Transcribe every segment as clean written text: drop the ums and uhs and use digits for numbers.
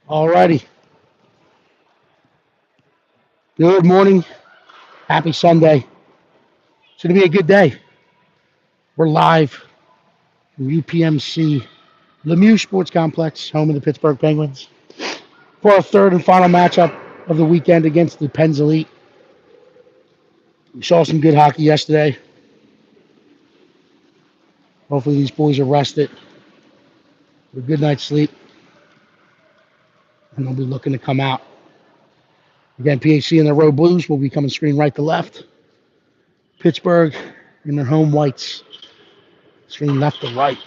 Alrighty. Good morning. Happy Sunday. It's going to be a good day. We're live from UPMC Lemieux Sports Complex, home of the Pittsburgh Penguins, for our third and final matchup of the weekend against the Pens Elite. We saw some good hockey yesterday. Hopefully these boys are rested with a good night's sleep, and they'll be looking to come out. Again, PHC in their road blues will be coming screen right to left. Pittsburgh in their home whites, screen left to right.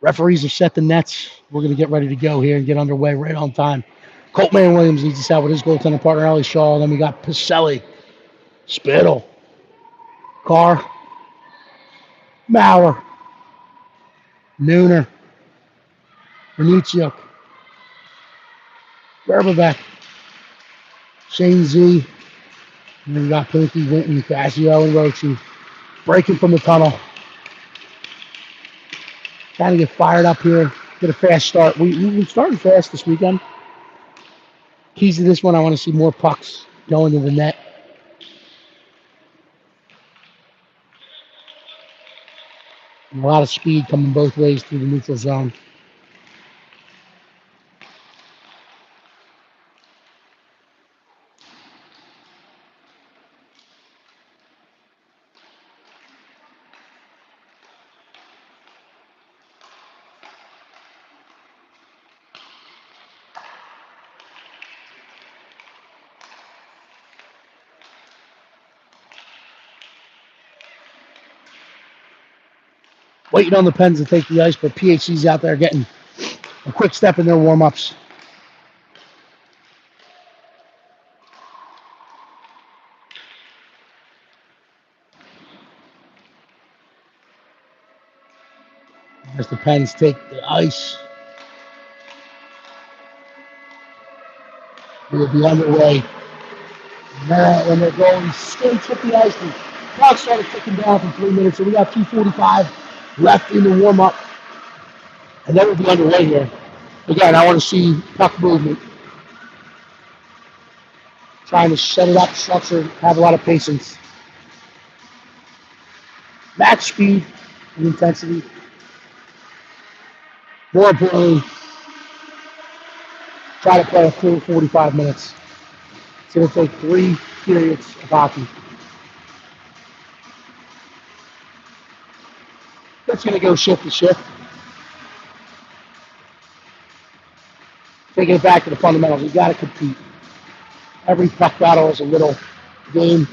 Referees have set the nets. We're going to get ready to go here and get underway right on time. Coltman Williams leads us out with his goaltender partner, Ellie Shaw. Then we got Pacelli, Spittle, Carr, Maurer, Nooner, Reniciuk, Gerberbeck, Shane Z. And then we got Pinky, Winton, Casio, and Rochi breaking from the tunnel. Trying to get fired up here, get a fast start. We're starting fast this weekend. Keys to this one, I want to see more pucks going to the net. And a lot of speed coming both ways through the neutral zone. Waiting on the Pens to take the ice, but PHC's out there getting a quick step in their warm-ups. As the Pens take the ice, we will be underway. Now, when they're going skates hit the ice, the clock started ticking down for 3 minutes, so we got 2:45 left in the warm-up, and then we'll be underway here. Again, I want to see puck movement. Trying to set it up, structure, have a lot of patience. Match speed and intensity. More importantly, try to play a full 45 minutes. It's going to take 3 periods of hockey. That's going to go shift to shift. Taking it back to the fundamentals, you got to compete. Every puck battle is a little game.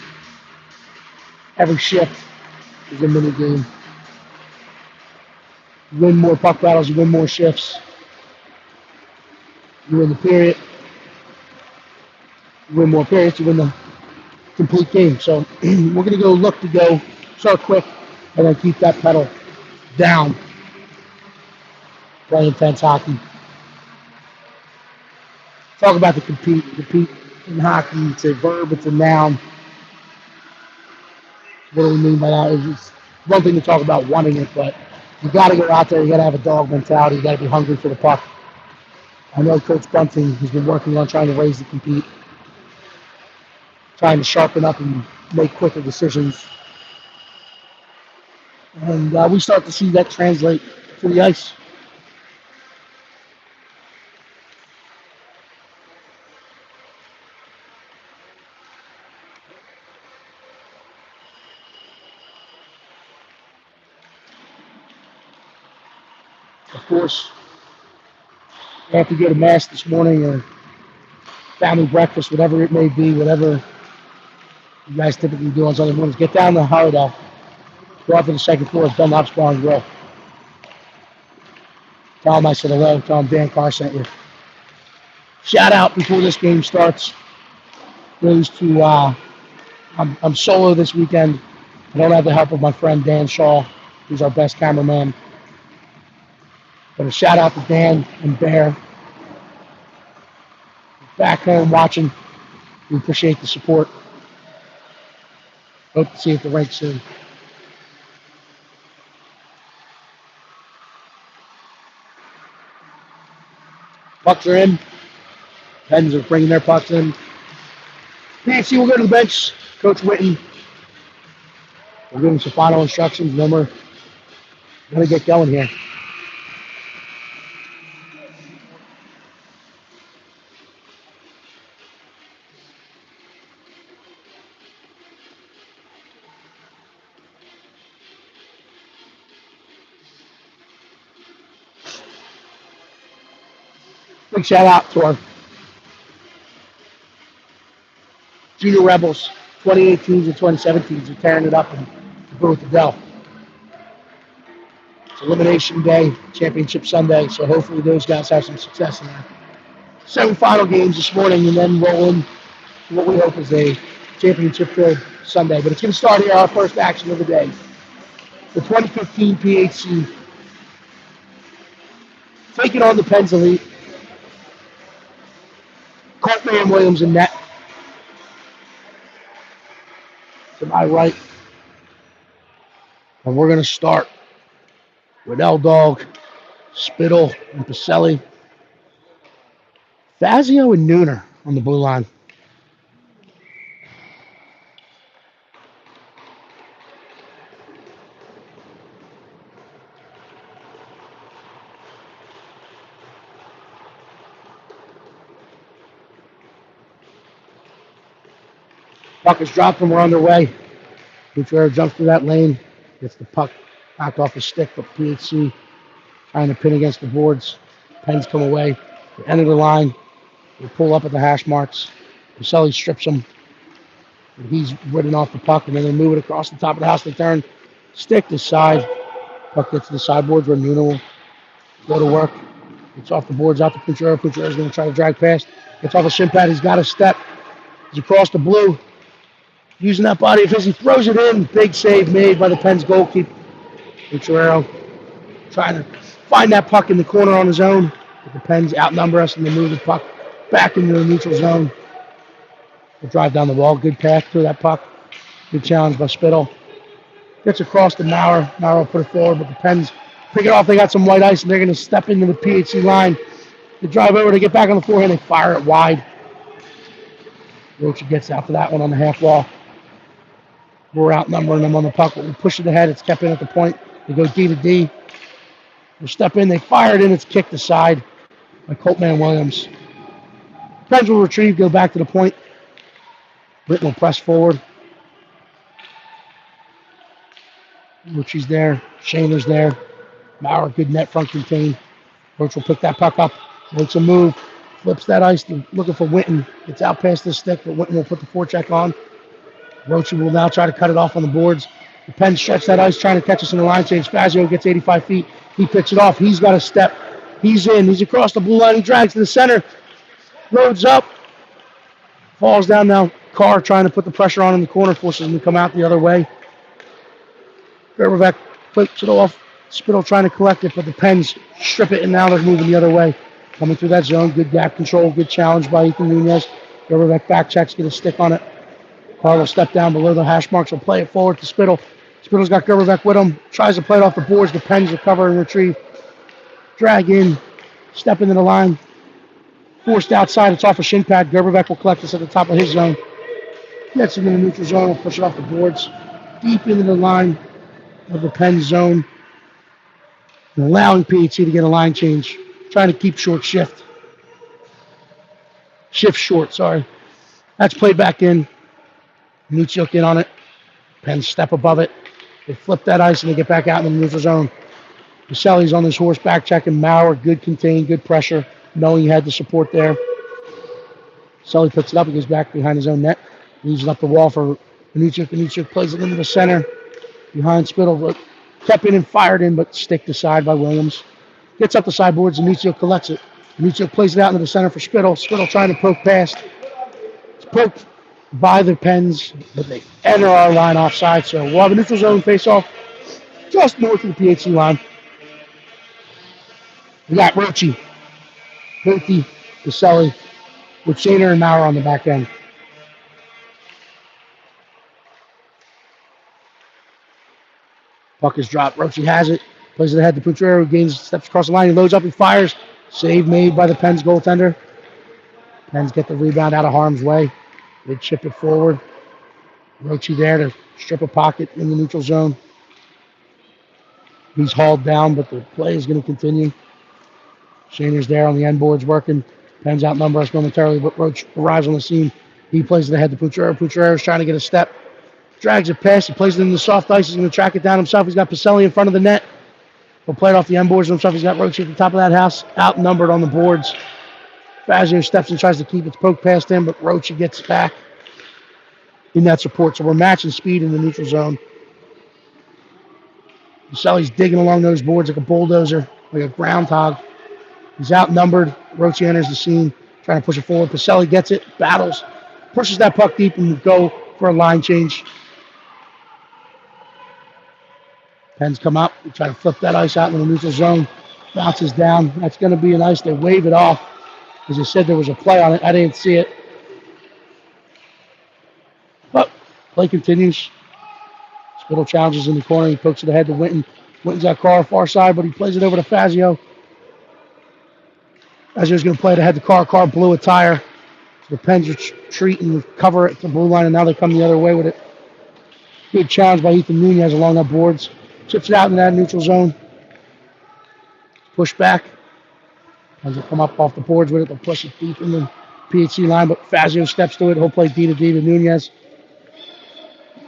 Every shift is a mini game. You win more puck battles, you win more shifts. You win the period. You win more periods, you win the complete game. So we're going to look to go, start quick, and then keep that pedal down. Play intense hockey. Talk about the compete. Compete in hockey, it's a verb, it's a noun. What do we mean by that? It's one thing to talk about wanting it, but you got to go out there, you got to have a dog mentality, you got to be hungry for the puck. I know Coach Bunting has been working on trying to raise the compete, trying to sharpen up and make quicker decisions. And we start to see that translate to the ice. Of course, I have to go to Mass this morning or family breakfast, whatever it may be, whatever you guys typically do on Sunday mornings. Get down to Hardell. Go up to the second floor of Dunlop's Bar and Grill. Tell them I said hello. Tell them Dan Carr sent you. Shout out before this game starts goes to, I'm solo this weekend. I don't have the help of my friend Dan Shaw, who's our best cameraman. But a shout out to Dan and Bear back home watching. We appreciate the support. Hope to see you at the rink soon. Pucks are in. Pens are bringing their pucks in. PHC will go to the bench. Coach Witten will give him some final instructions. Then we're going to get going here. Big shout out to our Junior Rebels, 2018s and 2017s, are tearing it up in the booth to go. It's Elimination Day, Championship Sunday, so hopefully those guys have some success in their semifinal games this morning and then roll in what we hope is a championship-filled Sunday. But it's going to start here, our first action of the day. The 2015 PHC taking on the Pens Elite. Coltman Williams in net. To my right. And we're going to start with L-Dog, Spittle, and Pacelli. Fazio and Nooner on the blue line. Puck is dropped and we're underway. Gutierrez jumps through that lane, gets the puck knocked off his stick, but PHC trying to pin against the boards. Pens come away. The end of the line. They pull up at the hash marks. Pacelli strips him. And he's ridden off the puck, and then they move it across the top of the house. They turn, stick to side. Puck gets to the sideboards where Nuno will go to work. Gets off the boards out to Puchero. Puchero's going to try to drag past. Gets off a shin pad. He's got a step. He's across the blue. Using that body of his, he throws it in. Big save made by the Pens goalkeeper. Puchero trying to find that puck in the corner on his own. But the Pens outnumber us and they move the puck back into the neutral zone. We'll drive down the wall. Good pass through that puck. Good challenge by Spittle. Gets across to Maurer. Maurer will put it forward, but the Pens pick it off. They got some white ice and they're going to step into the PHC line. They drive over to get back on the forehand. They fire it wide. Rocha gets out to that one on the half wall. We're outnumbering them on the puck, but we push it ahead. It's kept in at the point. They go D to D. They step in. They fire it in. It's kicked aside by Coltman Williams. Pens will retrieve, go back to the point. Britton will press forward. Richie's there. Shaner's there. Maurer, good net front contain. Roach will pick that puck up. Makes a move. Flips that ice. Looking for Winton. Gets out past the stick, but Winton will put the forecheck on. Roach will now try to cut it off on the boards. The Pens stretch that ice, trying to catch us in the line change. Fazio gets 85 feet. He picks it off. He's got a step. He's in. He's across the blue line. He drags to the center. Loads up. Falls down now. Carr trying to put the pressure on in the corner. Forces him to come out the other way. Gerberbeck flips it off. Spittle trying to collect it, but the Pens strip it, and now they're moving the other way. Coming through that zone. Good gap control. Good challenge by Ethan Nunez. Gerberbeck back checks. Get a stick on it. Carr will step down below the hash marks. Will play it forward to Spittle. Spittle's got Gerberbeck with him. Tries to play it off the boards. The Pens recover and retrieve. Drag in. Step into the line. Forced outside. It's off a shin pad. Gerberbeck will collect this at the top of his zone. Gets into the neutral zone. Will push it off the boards. Deep into the line of the Pens zone. And allowing PHC to get a line change. Trying to keep short shift. Shift short, sorry. That's played back in. Nuchuk in on it. Pens step above it. They flip that ice and they get back out in the neutral zone. Pacelli's on his horse back checking. Maurer, good contain, good pressure, knowing he had the support there. Pacelli picks it up. He goes back behind his own net. Leaves it up the wall for Nuchuk. Nuchuk plays it into the center behind Spittle. Kept in and fired in, but sticked aside by Williams. Gets up the sideboards and Nuchuk collects it. Nuchuk plays it out into the center for Spittle. Spittle trying to poke past. It's poked by the Pens, but they enter our line offside. So we'll have a neutral zone face-off just north of the PHC line. We got Rochi, Pinky, Pacelli, with Shaner and Maurer on the back end. Puck is dropped. Roche has it. Plays it ahead to Putrero, who gains steps across the line. He loads up. He fires. Save made by the Pens goaltender. Pens get the rebound out of harm's way. They chip it forward. Roche there to strip a pocket in the neutral zone. He's hauled down, but the play is going to continue. Shaner's there on the end boards working. Pens outnumber us momentarily, but Roche arrives on the scene. He plays it ahead to Putrero. Putrero's trying to get a step. Drags it past. He plays it in the soft ice. He's going to track it down himself. He's got Pacelli in front of the net. He'll play it off the end boards himself. He's got Roche at the top of that house, outnumbered on the boards. Fazio steps and tries to keep it poked past him, but Roche gets back in that support. So we're matching speed in the neutral zone. Pacelli's digging along those boards like a bulldozer, like a groundhog. He's outnumbered. Roche enters the scene, trying to push it forward. Pacelli gets it, battles, pushes that puck deep, and go for a line change. Pens come up. We try to flip that ice out in the neutral zone. Bounces down. That's going to be an ice. They wave it off. As I said, there was a play on it. I didn't see it. But play continues. Spittle challenges in the corner. He pokes it ahead to Winton. Winton's got Carr far side, but he plays it over to Fazio. Fazio's going to play it ahead to Carr. Carr blew a tire. So the Pens retreat and cover it to the blue line, and now they come the other way with it. Good challenge by Ethan Nunez along the boards. Chips it out in that neutral zone. Push back. As they come up off the boards with it, they'll push it deep in the PHC line, but Fazio steps to it. He'll play D to D to Nunez.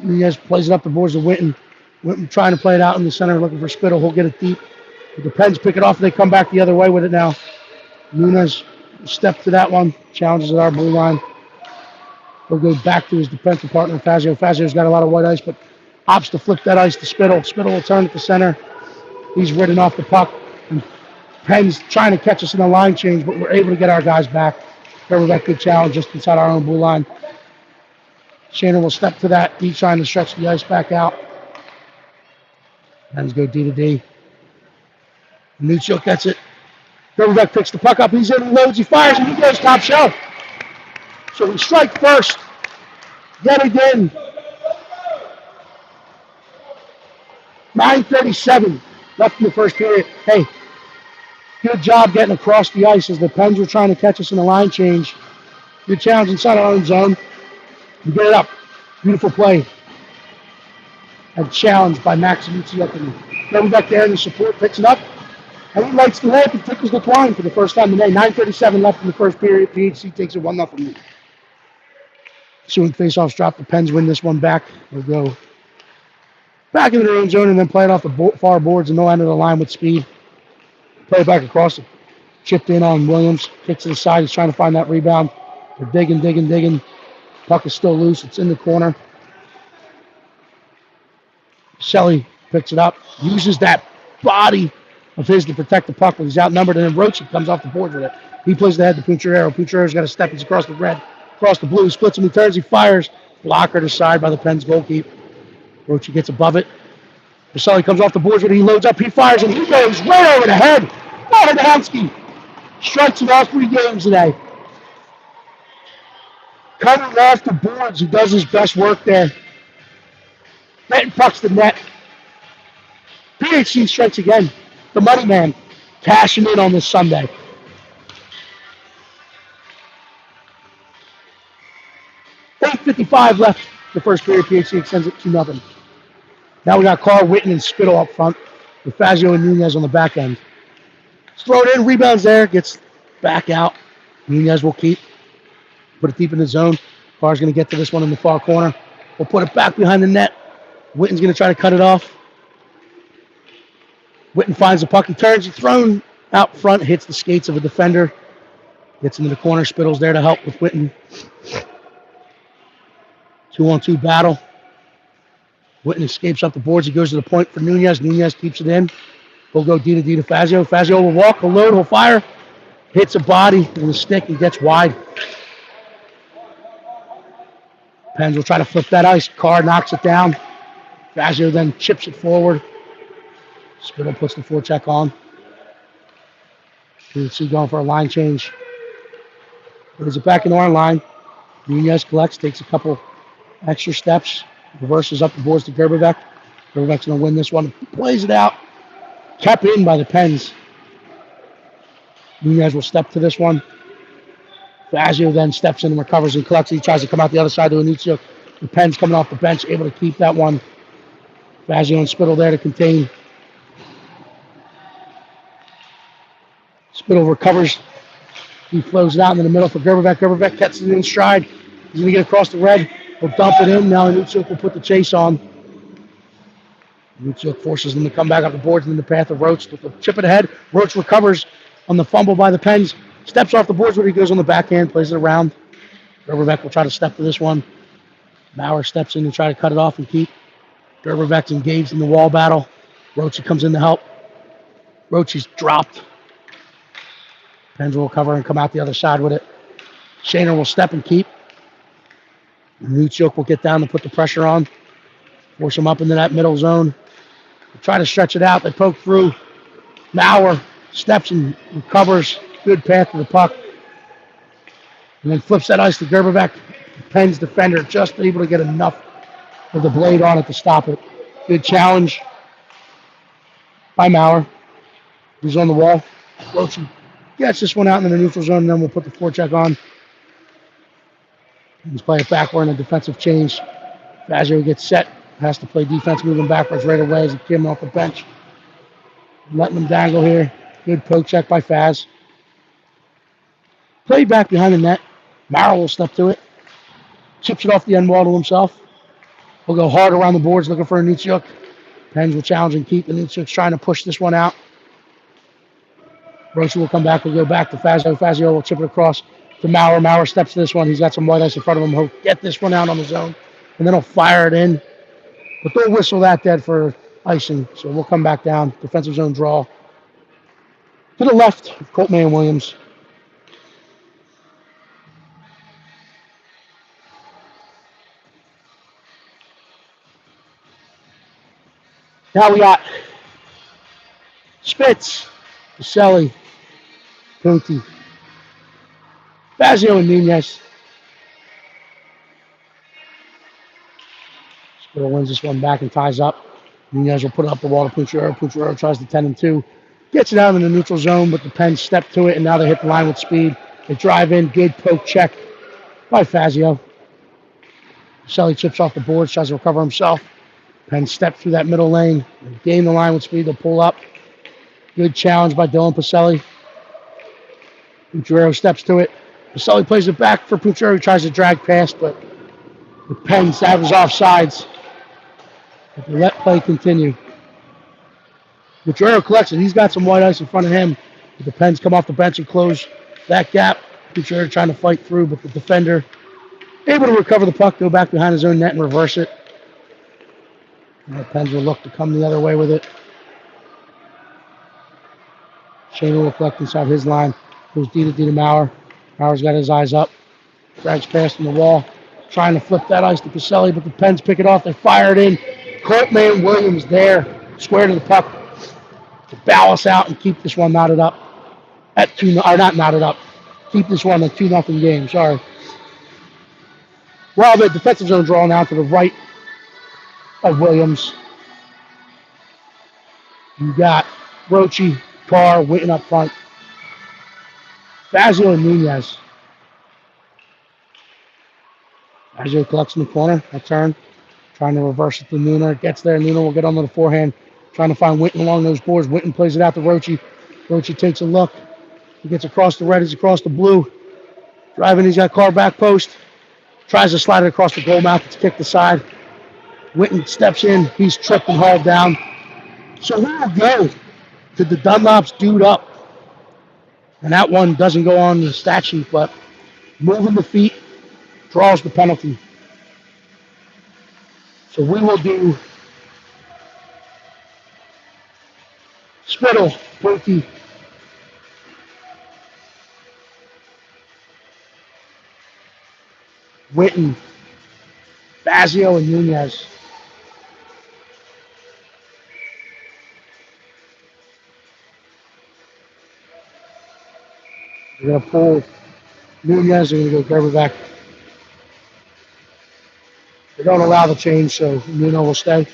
Nunez plays it up the boards to Winton. Winton trying to play it out in the center, looking for Spittle. He'll get it deep. But the Pens pick it off, and they come back the other way with it now. Nunez steps to that one, challenges at our blue line. He'll go back to his defensive partner, Fazio. Fazio's got a lot of white ice, but opts to flip that ice to Spittle. Spittle will turn at the center. He's ridden off the puck. And Pens trying to catch us in the line change, but we're able to get our guys back. Remember that good challenge just inside our own blue line. Shaner will step to that. He's trying to stretch the ice back out. Pens go D to D. Nuccio gets it. Gerberbeck picks the puck up. He's in, loads, he fires, and he goes top shelf. So we strike first. Yet again. 9:37 left in the first period. Hey, good job getting across the ice as the Pens were trying to catch us in the line change. Good challenge inside our own zone. We get it up. Beautiful play. And challenged by Max Mucciotto. Gerberbeck there in the support, picks it up. And he lights the lamp and tickles the twine for the first time today. 9:37 left in the first period. PHC takes a 1-0 lead. Ensuing faceoffs drop. The Pens win this one back. They'll go back into their own zone and then play it off the far boards and no end of the line with speed. Play it back across it. Chipped in on Williams. Kicks to the side. He's trying to find that rebound. They're digging. Puck is still loose. It's in the corner. Shelley picks it up. Uses that body of his to protect the puck, but he's outnumbered, and then Roche comes off the board with it. He plays the head to Putrero. Puchero's got to step. He's across the red, across the blue. He splits him. He turns. He fires. Blocker to side by the Pens goalkeeper. Roche gets above it. Pacelli comes off the boards with it. He loads up. He fires, and he goes right over the head. Hensky strikes in all 3 games today. Coming off the boards, he does his best work there. Benton pucks the net. PHC strikes again. The money man cashing in on this Sunday. .55 left the first period. PHC extends it 2-0. Now we got Carl, Winton, and Spittle up front with Fazio and Nunez on the back end. Let's throw it in. Rebounds there. Gets back out. Nunez will keep. Put it deep in the zone. Carr's going to get to this one in the far corner. We'll put it back behind the net. Winton's going to try to cut it off. Winton finds the puck. He turns. He's thrown out front. Hits the skates of a defender. Gets into the corner. Spittle's there to help with Winton. 2-on-2 battle. Winton escapes up the boards. He goes to the point for Nunez. Nunez keeps it in. We'll go D to D to Fazio. Fazio will walk. He'll load. He'll fire. Hits a body in the stick. He gets wide. Pens will try to flip that ice. Carr knocks it down. Fazio then chips it forward. Spittle puts the forecheck on. PHC going for a line change. Brings it back into our line. Nunez collects, takes a couple extra steps, reverses up the boards to Gerberbeck. Gerberbeck's going to win this one. Plays it out. Kept in by the Pens. Nunez will step to this one. Fazio then steps in and recovers and collects. He tries to come out the other side to Anuccio. The Pens coming off the bench, able to keep that one. Fazio and Spittle there to contain. Spittle recovers. He flows it out into the middle for Gerberbeck. Gerberbeck catches it in stride. He's going to get across the red. He'll dump it in. Now Anuccio will put the chase on. Anuccio forces them to come back up the boards in the path of Roach. With the chip it ahead. Roach recovers on the fumble by the Pens. Steps off the boards where he goes on the backhand. Plays it around. Gerberbeck will try to step to this one. Maurer steps in to try to cut it off and keep. Gerberbeck's engaged in the wall battle. Roach comes in to help. Roach is dropped. Pens will cover and come out the other side with it. Shaner will step and keep. Anuccio will get down to put the pressure on. Force him up into that middle zone. They try to stretch it out. They poke through. Maurer steps and recovers. Good path to the puck. And then flips that ice to Gerberbeck. Pens defender just able to get enough of the blade on it to stop it. Good challenge by Maurer. He's on the wall. Roach gets this one out in the neutral zone, and then we'll put the forecheck on. He's playing it backward in a defensive change. Fazio gets set. Has to play defense moving backwards right away as he came off the bench. Letting him dangle here. Good poke check by Faz. Play back behind the net. Maurer will step to it. Chips it off the end wall to himself. He'll go hard around the boards looking for Anuccio. Pens will challenge and keep. Anuccio's trying to push this one out. Rocha will come back. We'll go back to Fazio. Fazio will chip it across to Maurer. Maurer steps to this one. He's got some white ice in front of him. He'll get this one out on his own, and then he'll fire it in. But they'll whistle that dead for icing, so we'll come back down. Defensive zone draw. To the left, Coltman and Williams. Now we got Spitz, Vaselli, Punti, Fazio, and Nunez. Spittle wins this one back and ties up. Nunez will put it up the wall to Pucciaro. Pucciaro tries to 10-2. Gets it out in the neutral zone, but the Pens step to it, and now they hit the line with speed. They drive in. Good poke check by Fazio. Vaselli chips off the boards, tries to recover himself. Pens step through that middle lane. They gain the line with speed. They'll pull up. Good challenge by Dylan Pacelli. Pucciaro steps to it. Pacelli plays it back for Pucciaro. He tries to drag past, but the Pens have his offsides. They let play continue. Pucciaro collects it. He's got some white ice in front of him. The Pens come off the bench and close that gap. Pucciaro trying to fight through, but the defender able to recover the puck, go back behind his own net and reverse it. And the Pens will look to come the other way with it. Shaner will collect inside his line. Goes D to Maurer. Maurer's got his eyes up. Drags past from the wall. Trying to flip that ice to Pacelli, but the Pens pick it off. They fire it in. Coltman Williams there. Square to the puck. To bow us out and keep this one knotted up. At 2, or not knotted up. Keep this one a 2-0 game. Sorry. Well, the defensive zone draw now to the right of Williams. You got Roche, Carr, Witten up front. Fazio and Nunez. Fazio collects in the corner. A turn. Trying to reverse it to Nuna. Gets there. Nuna will get under the forehand. Trying to find Witten along those boards. Witten plays it out to Roche. Roche takes a look. He gets across the red. He's across the blue. Driving. He's got Carr back post. Tries to slide it across the goal mouth. It's kicked aside. Witten steps in. He's tripped and hauled down. So we'll go to the Dunlop's dude up. And that one doesn't go on the stat sheet, but moving the feet draws the penalty. So we will do Spittle, Punti, Witten, Fazio, and Nunez. We're going to pull Nunez are going to go Gerber back. They don't allow the change, so Nuno will stay.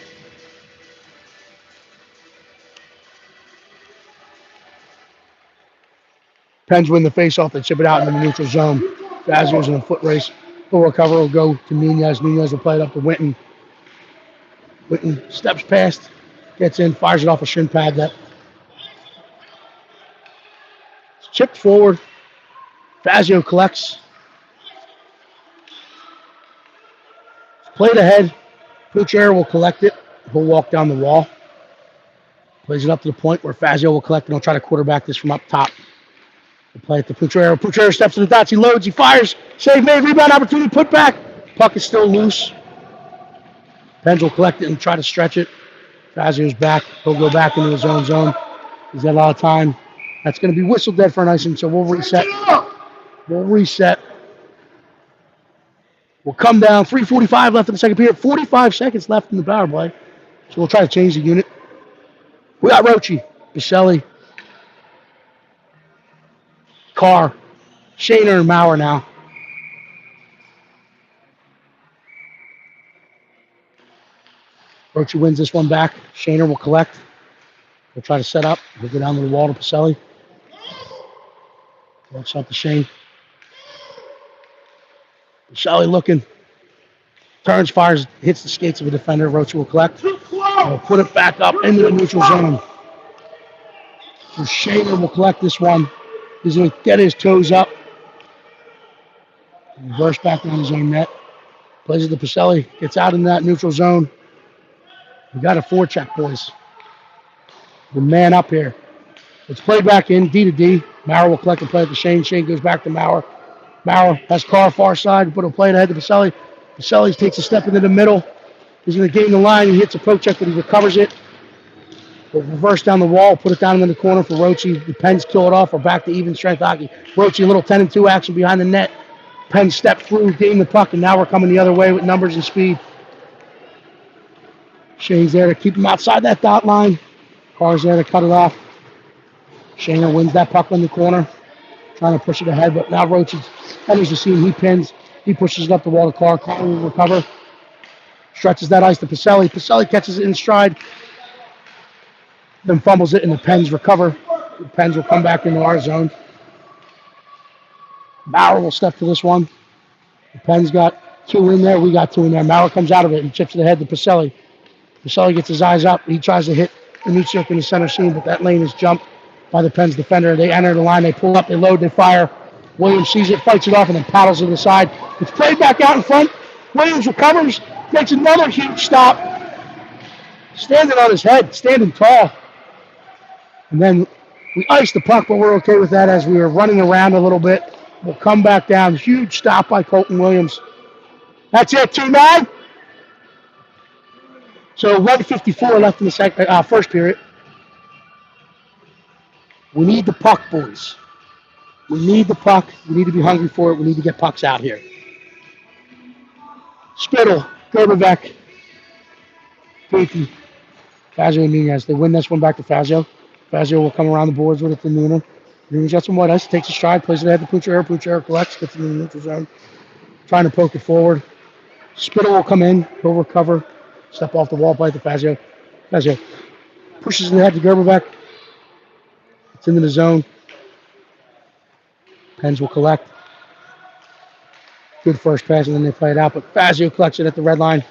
Pens win the faceoff. They chip it out in the neutral zone. Fazio's in a foot race. He'll recover. Will go to Nunez. Nunez will play it up to Winton. Winton steps past, gets in, fires it off a shin pad. That chipped forward. Fazio collects. Played ahead. Pucher will collect it. He'll walk down the wall. Plays it up to the point where Fazio will collect, and he'll try to quarterback this from up top. He'll play it to Pucher. Pucher steps to the dots. He loads. He fires. Save made. Rebound opportunity. Put back. Puck is still loose. Pens will collect it and try to stretch it. Fazio's back. He'll go back into his own zone. He's got a lot of time. That's going to be whistled dead for an icing, so we'll reset. We'll come down. 3:45 left in the second period. 45 seconds left in the power play. So we'll try to change the unit. We got Rochi, Baselli, Carr, Shaner, and Maurer now. Rochi wins this one back. Shaner will collect. We'll try to set up. We'll go down to the wall to Baselli. Walks out to Shane. Baselli looking. Turns, fires, hits the skates of a defender. Rochi will collect. We'll put it back up into the neutral zone. So Shaner will collect this one. He's going to get his toes up. Reverse back on his own net. Plays it to Baselli. Gets out in that neutral zone. We got a forecheck, boys. The man up here. It's played back in, D to D. Maurer will collect and play it to Shane. Shane goes back to Maurer. Maurer has Carr far side, but he'll play it ahead to Baselli. Baselli takes a step into the middle. He's going to gain the line. He hits a poke check, but he recovers it. We'll reverse down the wall, put it down in the corner for Rochi. The Pens kill it off. We're back to even strength hockey. Rochi, a little 10-2 action behind the net. Pens step through, gain the puck, and now we're coming the other way with numbers and speed. Shane's there to keep him outside that dot line. Carr's there to cut it off. Shaner wins that puck in the corner, trying to push it ahead, but now Roach enters the scene. He pins. He pushes it up the wall to Carr. Carr will recover. Stretches that ice to Baselli. Baselli catches it in stride, then fumbles it, and the Pens recover. The Pens will come back into our zone. Maurer will step to this one. The Pens got 2 in there. We got 2 in there. Maurer comes out of it and chips it ahead to Baselli. Baselli gets his eyes up. He tries to hit the meat circle in the center seam, but that lane is jumped by the Pens defender. They enter the line. They pull up. They load. They fire. Williams sees it, fights it off, and then paddles to the side. It's played back out in front. Williams recovers, makes another huge stop. Standing on his head, standing tall. And then we ice the puck, but we're okay with that as we were running around a little bit. We'll come back down. Huge stop by Colton Williams. That's it, 2-9. So 1:54 left in the first period. We need the puck, boys. We need the puck. We need to be hungry for it. We need to get pucks out here. Spittle, Gerberbeck, Pinky, Fazio, and Nunez. They win this one back to Fazio. Fazio will come around the boards with it to Nuna. Nuna's got some white ice. Takes a stride, plays it ahead to Pucher. Pucher collects, gets into the neutral zone. Trying to poke it forward. Spittle will come in. He'll recover. Step off the wall, play to Fazio. Fazio pushes it ahead to Gerberbeck. It's into the zone. Pens will collect. Good first pass, and then they play it out. But Fazio collects it at the red line.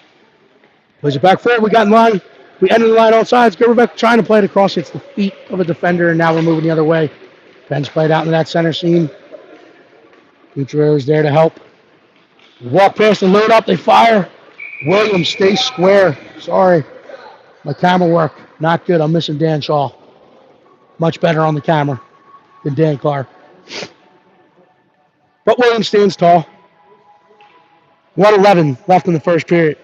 Plays it back forward. We got in line. We enter the line on sides. Gerberbeck trying to play it across. Hits the feet of a defender, and now we're moving the other way. Pens played out into that center seam. Pucher is there to help. Walk past and load up. They fire. Williams stays square. Sorry. My camera work. Not good. I'm missing Dan Shaw. Much better on the camera than Dan Clark. But Williams stands tall. 1:11 left in the first period.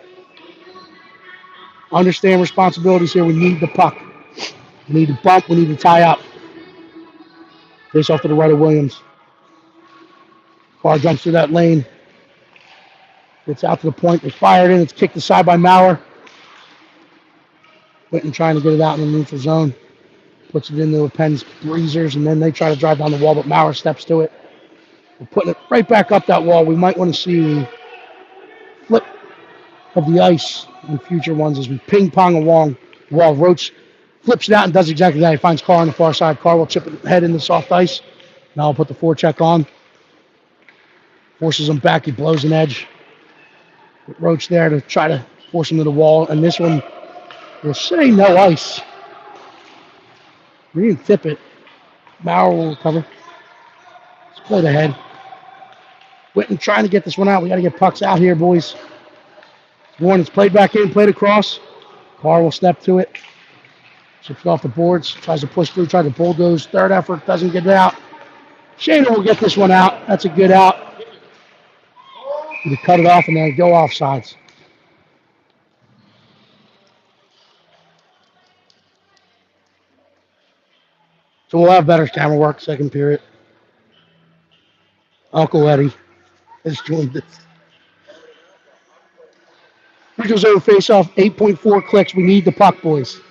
Understand responsibilities here. We need the puck. We need to bump. We need to tie up. Face off to the right of Williams. Carr jumps through that lane. Gets out to the point. They fire it in. It's kicked aside by Maurer. Winton trying to get it out in the neutral zone. Puts it into the Pens breezers, and then they try to drive down the wall, but Maurer steps to it. We're putting it right back up that wall. We might want to see a flip of the ice in future ones as we ping pong along the wall. Roach flips it out and does exactly that. He finds Carr on the far side. Carr will chip it head into soft ice. Now I'll put the forecheck on. Forces him back. He blows an edge. With Roach there to try to force him to the wall. And this one will say no ice. We didn't tip it. Maurer will recover. Split ahead. Witten trying to get this one out. We got to get pucks out here, boys. Warren is played back in, played across. Carr will step to it. Chips off the boards. Tries to push through, tries to bulldoze. Third effort, doesn't get it out. Shaner will get this one out. That's a good out. You cut it off and then go off sides. So we'll have better camera work second period. Uncle Eddie is doing this. Neutral zone face-off, 8.4 clicks. We need the puck, boys.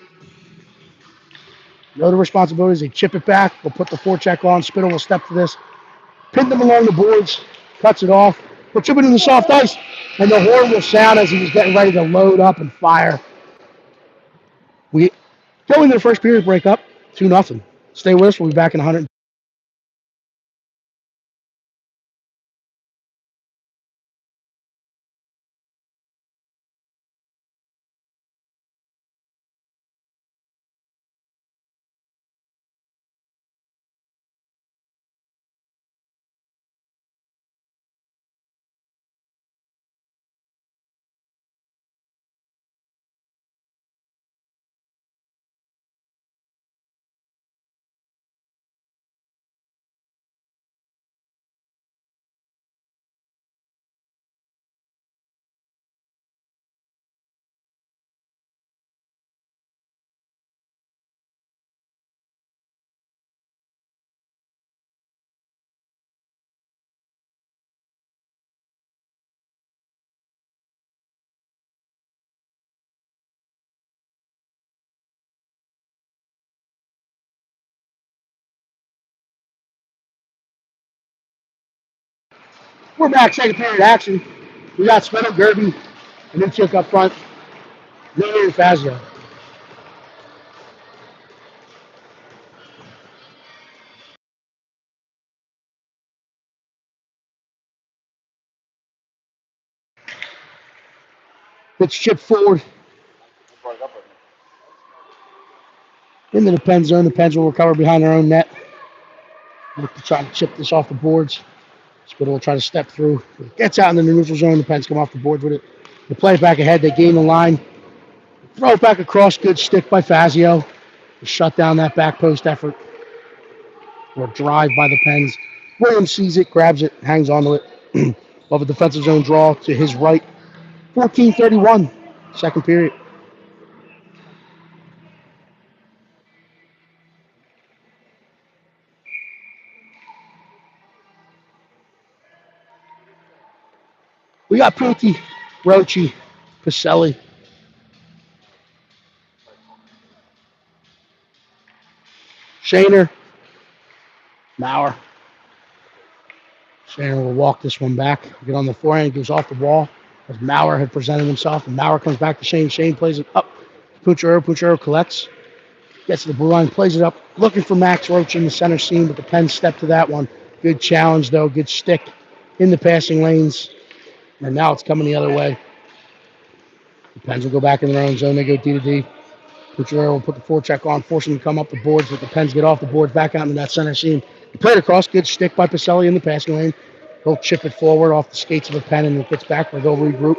Know the responsibilities. They chip it back. We'll put the forecheck on. Spittle will step to this. Pin them along the boards. Cuts it off. We'll chip it in the soft ice. And the horn will sound as he was getting ready to load up and fire. We go into the first period break up. 2-0. Stay with us. We'll be back in 100. We're back, second period action. We got Spittle, Gerby, and then Chick up front. Miller and Fazio. Let's chip forward into the pen zone. The Pens will recover behind their own net. Look to try to chip this off the boards. Spittle will try to step through. It gets out in the neutral zone. The Pens come off the boards with it. They play it back ahead. They gain the line. Throw it back across. Good stick by Fazio to shut down that back post effort. Or drive by the Pens. Williams sees it, grabs it, hangs onto it. Of a defensive zone draw to his right. 14:31, second period. We got Pinky, Rochi, Pacelli. Shaner, Maurer. Shaner will walk this one back. Get on the forehand, goes off the wall as Maurer had presented himself. And Maurer comes back to Shane. Shane plays it up. Puchero. Puchero collects. Gets to the blue line, plays it up. Looking for Max Roach in the center seam, but the Pens step to that one. Good challenge, though. Good stick in the passing lanes. And now it's coming the other way. The Pens will go back in their own zone. They go D to D. Puchero will put the forecheck on, force him to come up the boards, but the Pens get off the boards, back out into that center seam. He played across, good stick by Pacelli in the passing lane. He'll chip it forward off the skates of the Pen, and it gets back, but they'll regroup.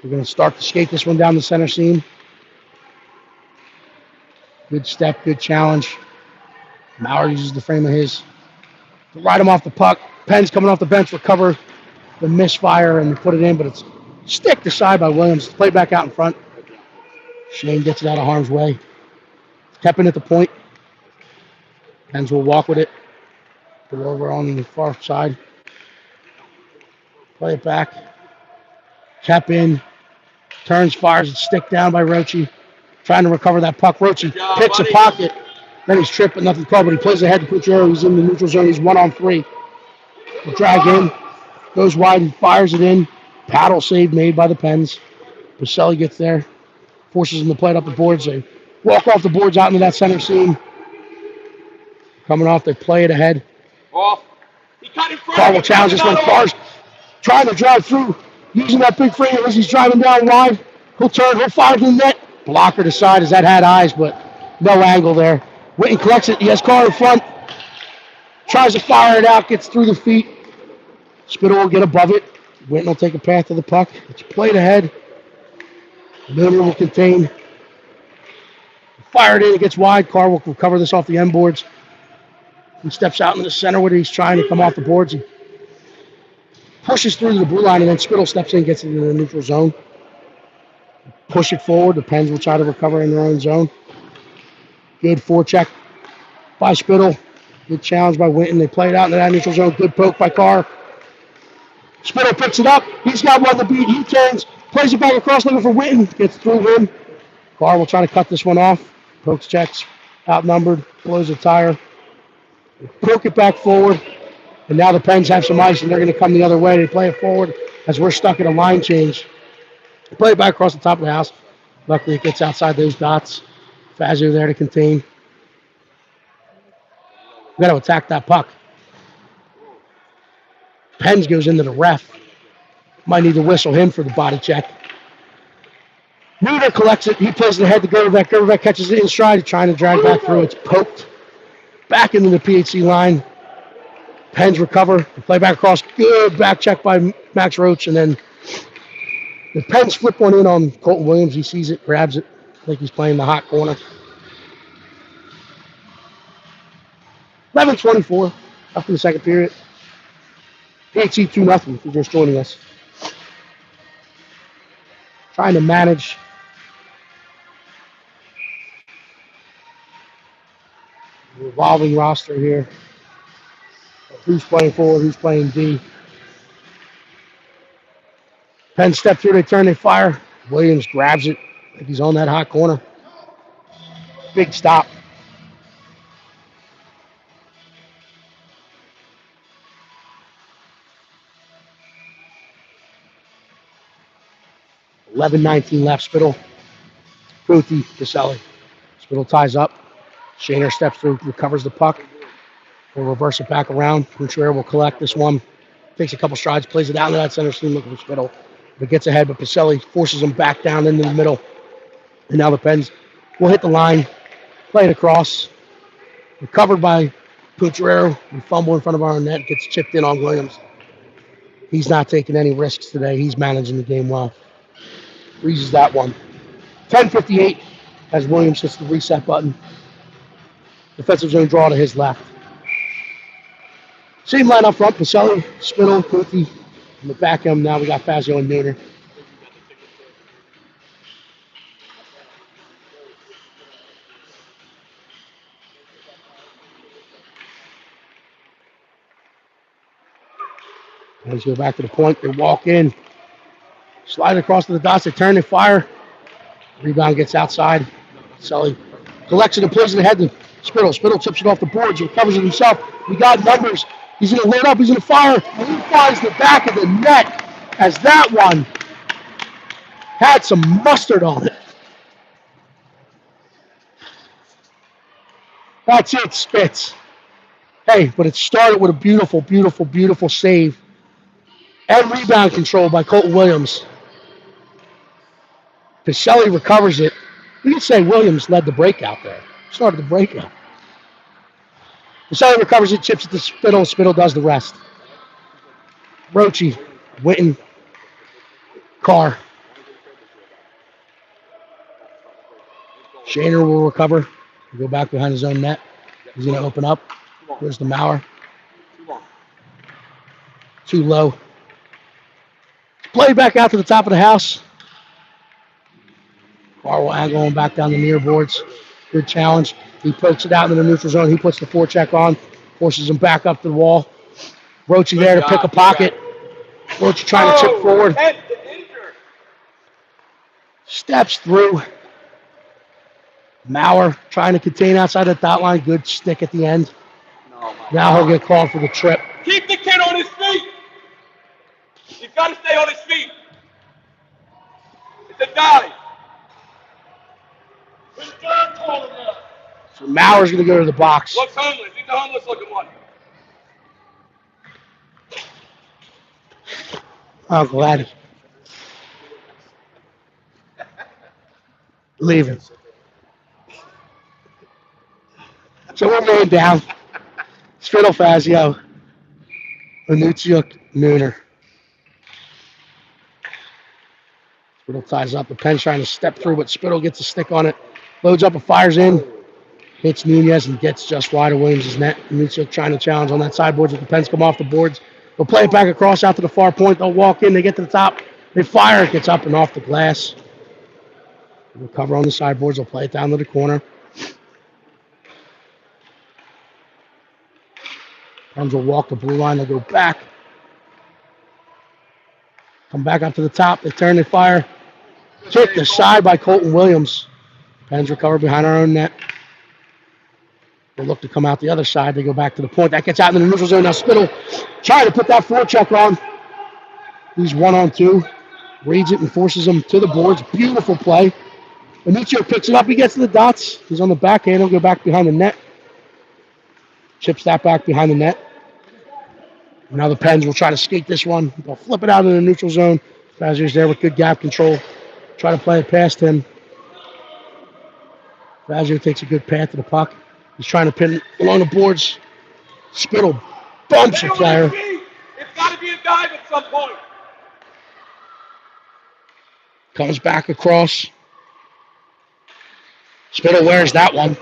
We're going to start to skate this one down the center seam. Good step, good challenge. Maurer uses the frame of his to ride him off the puck. Pens coming off the bench, recover the misfire and put it in, but it's sticked aside by Williams. Play back out in front. Shane gets it out of harm's way. Kepping at the point. Pens will walk with it. Go over on the far side. Play it back. Kep in. Turns, fires it, stick down by Rochi. Trying to recover that puck. Rochi picks a pocket. Then he's tripped, but nothing called, but he plays ahead to Puchero. He's in the neutral zone. He's 1-on-3. will drag in, goes wide and fires it in. Paddle save made by the Pens. Pacelli gets there, forces him to play it up the boards. They walk off the boards out into that center seam. Coming off, they play it ahead. Off. He cut in front. Carr will challenge this one. Carr's trying to drive through, using that big frame as he's driving down wide. He'll turn, he'll fire to the net. Blocker to side as that had eyes, but no angle there. Witten collects it. He has Carr in front. Tries to fire it out, gets through the feet. Spittle will get above it. Witten will take a path to the puck. It's played ahead. Miller will contain. Fire it in, it gets wide. Carr will recover this off the end boards. He steps out in the center where he's trying to come off the boards. He pushes through to the blue line, and then Spittle steps in, gets it into the neutral zone. Push it forward. The Pens will try to recover in their own zone. Good forecheck by Spittle. Good challenge by Witten. They play it out into that neutral zone. Good poke by Carr. Spittle picks it up. He's got one to beat. He turns, plays it back across, looking for Witten. Gets through him. Carr will try to cut this one off. Pokes checks, outnumbered, blows a tire. They poke it back forward, and now the Pens have some ice, and they're going to come the other way. They play it forward as we're stuck in a line change. They play it back across the top of the house. Luckily, it gets outside those dots. Fazio there to contain. We got to attack that puck. Pens goes into the ref. Might need to whistle him for the body check. Nooner collects it. He plays it ahead to Gervek. Gervek catches it in stride, trying to drag back through. It's poked back into the PHC line. Pens recover. They play back across. Good back check by Max Roach. And then the Pens flip one in on Colton Williams. He sees it, grabs it. I think he's playing the hot corner. 11:24 after the second period. PHC 2-0 if you're just joining us. Trying to manage the revolving roster here. Who's playing forward, who's playing D. Penn step through, they turn, they fire. Williams grabs it. I think he's on that hot corner. Big stop. $11:19 left. Spittle, Putti, Caselli. Spittle ties up. Shaner steps through, recovers the puck. We'll reverse it back around. Couturier will collect this one. Takes a couple strides, plays it out into that center seam looking for Spittle. But gets ahead, but Pacelli forces him back down into the middle. And now the Pens will hit the line, play it across. Recovered by Couturier. We fumble in front of our own net, gets chipped in on Williams. He's not taking any risks today. He's managing the game well. Freezes that one. 10:58 as Williams hits the reset button. Defensive zone draw to his left. Same line up front. Pacelli, Spittle, Putti. In the back end now we got Fazio and Nooner. Let's go back to the point. They walk in. Slide across to the dots. They turn, they fire. Rebound gets outside. Sully collects it and plays it ahead to Spittle. Spittle tips it off the boards. He recovers it himself. We got numbers. He's going to load up. He's going to fire. And he finds the back of the net as that one had some mustard on it. That's it, Spitz. Hey, but it started with a beautiful, beautiful, beautiful save and rebound control by Colton Williams. Pacelli recovers it. We can say Williams led the breakout there. Started the breakout. Pacelli recovers it, chips it to Spittle. Spittle does the rest. Roachy, Witten, Carr. Shaner will recover. Go back behind his own net. He's going to open up. Here's the Maurer. Too low. Play back out to the top of the house. Carr will angle him back down the near boards. Good challenge. He pokes it out into the neutral zone. He puts the forecheck on. Forces him back up to the wall. Roachy there to pick a pocket. Roachy trying to chip forward. Steps through. Maurer trying to contain outside the dot line. Good stick at the end. Now he'll get called for the trip. Keep the kid on his feet. He's got to stay on his feet. It's a dive. So Mauer's going to go to the box. Looks homeless. He's a homeless looking one. Oh, glad. Leaving. So we're going down. Spittle, Fazio, Anucciuk, Nooner. Spittle ties up. The Penn's trying to step through, but Spittle gets a stick on it. Loads up and fires in. Hits Nunez and gets just wide of Williams' net. Anucciuk trying to challenge on that sideboard. But the Penn's come off the boards. They'll play it back across out to the far point. They'll walk in. They get to the top. They fire. It gets up and off the glass. They'll cover on the sideboards. They'll play it down to the corner. Pens will walk the blue line. They'll go back. Come back up to the top. They turn. They fire. Kicked aside by Colton Williams. Pens recover behind our own net. They look to come out the other side. They go back to the point. That gets out in the neutral zone. Now Spittle trying to put that forecheck on. He's 1-on-2. Reads it and forces him to the boards. Beautiful play. Anucciuk picks it up. He gets to the dots. He's on the backhand. He'll go back behind the net. Chips that back behind the net. Now the Pens will try to skate this one. They'll flip it out in the neutral zone. Fazio's there with good gap control. Try to play it past him. Fazio takes a good path to the puck. He's trying to pin it along the boards. Spittle bumps a player. It's got to be a dive at some point. Comes back across. Spittle wears that one.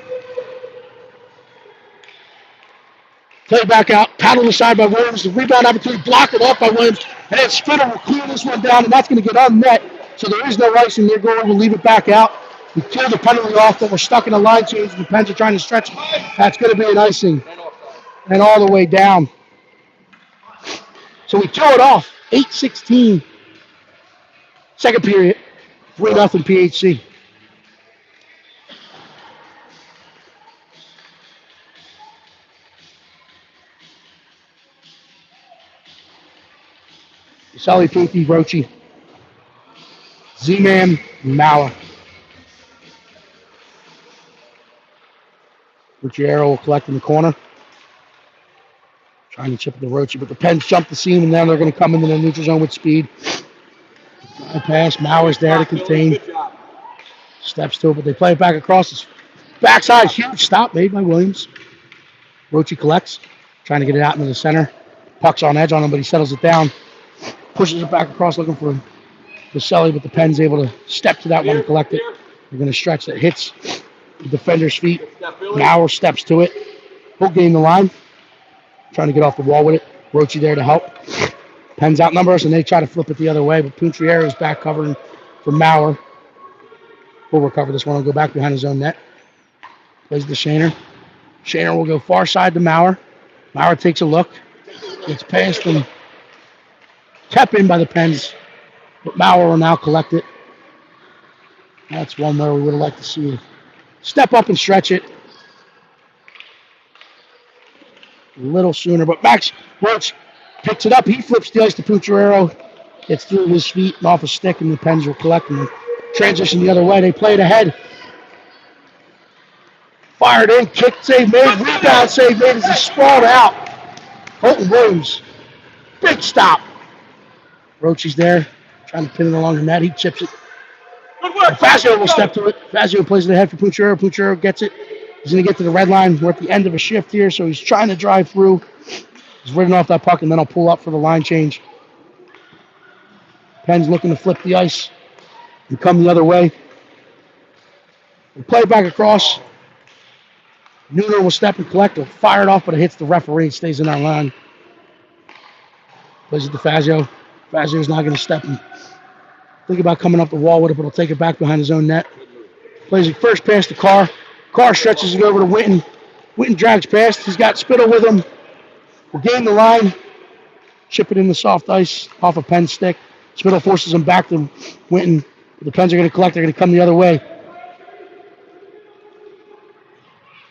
Play back out. Paddle aside by Williams. The rebound opportunity blocked it off by Williams. And then Spittle will clear this one down, and that's going to get on net. So there is no icing. They're going to leave it back out. We clear the penalty off, but we're stuck in a line change. The Pens are trying to stretch it. That's going to be an icing. And all the way down. So we throw it off. 8:16. Second period. 3-0 PHC. Sully, Pinky, Rochi, Z-Man, Mauer. Ruggiero will collect in the corner. Trying to chip the Rochi, but the Pens jump the seam, and now they're going to come into the neutral zone with speed. Pass. Mauer's there to contain. Steps to it, but they play it back across. His backside. Huge stop made by Williams. Rochi collects. Trying to get it out into the center. Puck's on edge on him, but he settles it down. Pushes it back across looking for Vaselli, but the Pen's able to step to that one and collect it. They're going to stretch that. Hits the defender's feet. Mauer steps to it. He'll gain the line. Trying to get off the wall with it. Rochi there to help. Pens outnumber us, and they try to flip it the other way, but Puntriero is back covering for Mauer. We'll recover this one and go back behind his own net. Plays the Shaner. Shaner will go far side to Mauer. Mauer takes a look. Gets past and kept in by the Pens, but Mauer will now collect it. That's one where we would have liked to see step up and stretch it a little sooner, but Max Roach picks it up. He flips the ice to Puntriero. Gets through his feet and off a stick, and the Pens will collect and transition the other way. They play it ahead. Fired in, kick save made, rebound save made as he sprawled out. Colton Williams, big stop. Rochi's there, trying to pin it along the net. He chips it. Fazio will step to it. Fazio plays it ahead for Puntriero. Puntriero gets it. He's going to get to the red line. We're at the end of a shift here, so he's trying to drive through. He's ridden off that puck, and then I'll pull up for the line change. Penn's looking to flip the ice and come the other way. We play it back across. Nooner will step and collect. He'll fire it off, but it hits the referee. It stays in our line. Plays it to Fazio. Fazio's not going to step and think about coming up the wall with it, but he'll take it back behind his own net. Plays it first pass to Carr. Carr stretches it over to Witten. Witten drags past. He's got Spittle with him. We'll gain the line. Chip it in the soft ice off a Penn stick. Spittle forces him back to Witten. The Pens are going to collect. They're going to come the other way.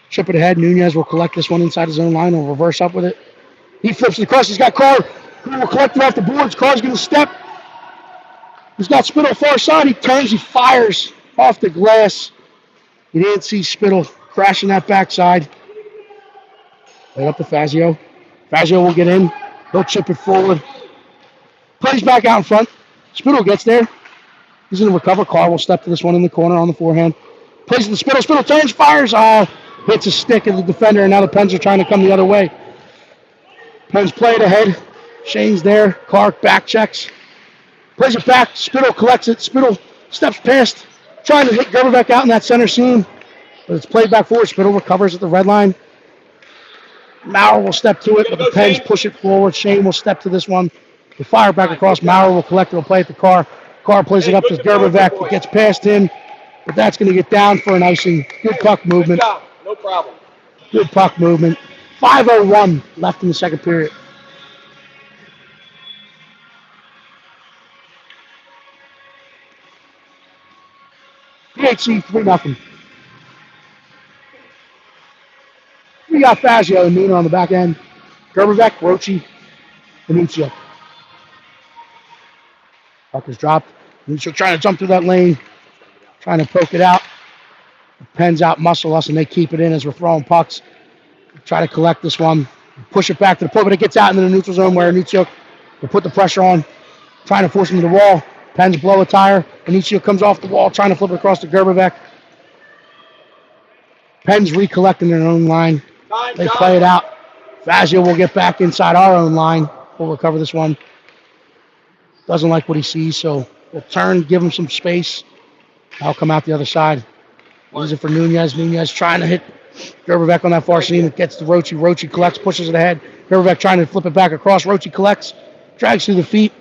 Chip it ahead. Nunez will collect this one inside his own line. He'll reverse up with it. He flips it across. He's got Carr who will collect it off the boards. Carr's going to step. He's got Spittle far side. He turns. He fires off the glass. You didn't see Spittle crashing that backside. Right up to Fazio. Fazio will get in. He'll chip it forward. Plays back out in front. Spittle gets there. He's going to recover. Carr will step to this one in the corner on the forehand. Plays to the Spittle. Spittle turns, fires. Hits a stick at the defender, and now the Pens are trying to come the other way. Pens play it ahead. Shane's there. Clark back checks. Plays it back. Spittle collects it. Spittle steps past, trying to hit Gerberbeck out in that center seam. But it's played back forward. Spittle recovers at the red line. Maurer will step to it, but the Pens push it forward. Shane will step to this one. The fire back across. Maurer will collect it. Will play at the Carr. Carr plays it up to Gerberbeck. It gets past him, but that's going to get down for an icing. Good puck movement. No problem. Good puck movement. 5:01 left in the second period. PHC 3-0. We got Fazio and Nuna on the back end. Gerberbeck, Rochi, Venuccio. Puck is dropped. Venuccio trying to jump through that lane, trying to poke it out. The Pens out muscle us, and they keep it in as we're throwing pucks. Try to collect this one. Push it back to the point, but it gets out into the neutral zone where Venuccio will put the pressure on, trying to force him to the wall. Pens blow a tire. Venuccio comes off the wall, trying to flip it across to Gerberbeck. Pens recollecting their own line. They play it out. Fazio will get back inside our own line. We'll recover this one. Doesn't like what he sees, so we'll turn, give him some space. I'll come out the other side. Use it for Nunez. Nunez trying to hit Gerberbeck on that far seam. It gets to Rochi. Rochi collects, pushes it ahead. Gerberbeck trying to flip it back across. Rochi collects, drags through the feet.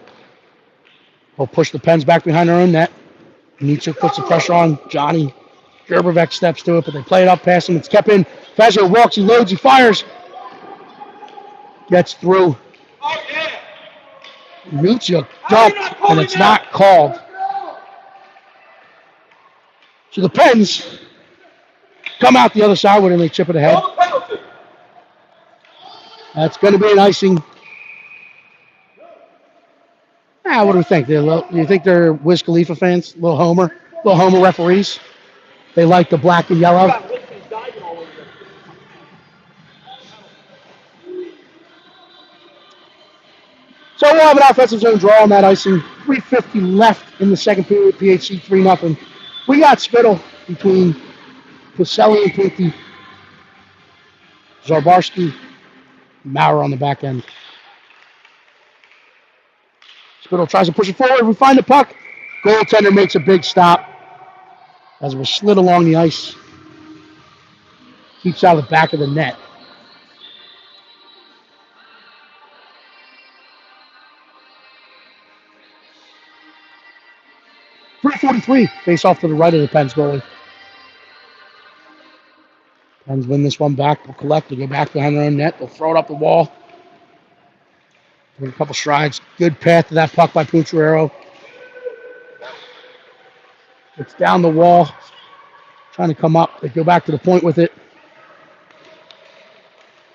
We'll push the Pens back behind their own net. Nietzsche puts the pressure on Johnny. Gerberbeck steps to it, but they play it up past him. It's kept in. Fazio walks, he loads, he fires. Gets through. Nietzsche ducked, and it's not called. So the Pens come out the other side when they chip it ahead. That's going to be an icing. What do we think? Do you think they're Wiz Khalifa fans? Little Homer referees? They like the black and yellow. So we'll have an offensive zone draw on that icing. 3:50 left in the second period. PHC 3-0. We got Spittle between Pacelli and Pinky. Zarbarski, Maurer on the back end. Spittle tries to push it forward. We find the puck. Goaltender makes a big stop as we're slid along the ice. Keeps out of the back of the net. .343 face off to the right of the Pens goalie. Pens win this one back. They'll collect. They'll go back behind their own net. They'll throw it up the wall. Take a couple strides. Good path to that puck by Pucciarero. It's down the wall. Trying to come up. They go back to the point with it.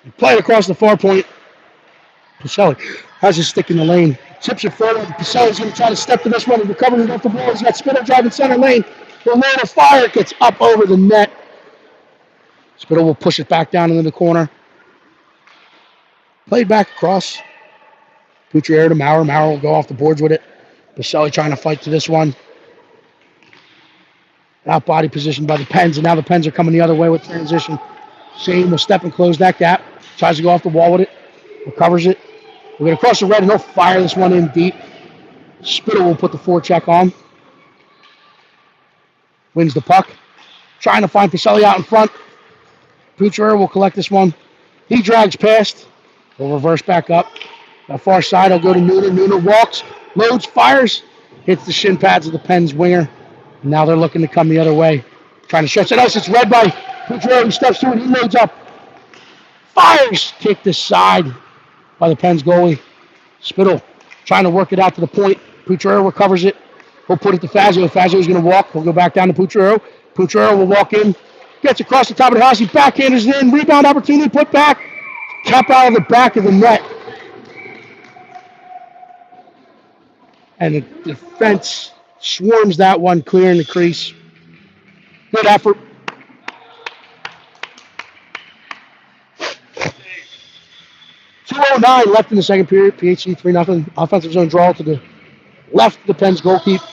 They play it across the far point. Pacelli has his stick in the lane. Tips it forward. Pacelli's going to try to step to this one and recover it off the ball. He's got Spittle driving center lane. The lane of fire gets up over the net. Spittle will push it back down into the corner. Played back across. Pucciarero to Maurer. Maurer will go off the boards with it. Pacelli trying to fight to this one. Out body position by the Pens, and now the Pens are coming the other way with transition. Shane will step and close that gap. Tries to go off the wall with it. Recovers it. We're going to cross the red, and he'll fire this one in deep. Spittle will put the forecheck on. Wins the puck. Trying to find Pacelli out in front. Pucciarero will collect this one. He drags past. He'll reverse back up. That far side, he'll go to Nuna. Nuna walks, loads, fires. Hits the shin pads of the Pens winger. And now they're looking to come the other way. Trying to stretch it out. It's read by Pucciarero. He steps through it. He loads up. Fires. Kicked aside by the Pens goalie. Spittle trying to work it out to the point. Pucciarero recovers it. He'll put it to Fazio. Fazio's going to walk. He'll go back down to Pucciarero. Pucciarero will walk in. Gets across the top of the house. He backhanders it in. Rebound opportunity. Put back. Kept out of the back of the net. And the defense swarms that one, clearing the crease. Good effort. .209 left in the second period. PHC 3-0. Offensive zone draw to the left of the Penn's goalkeeper.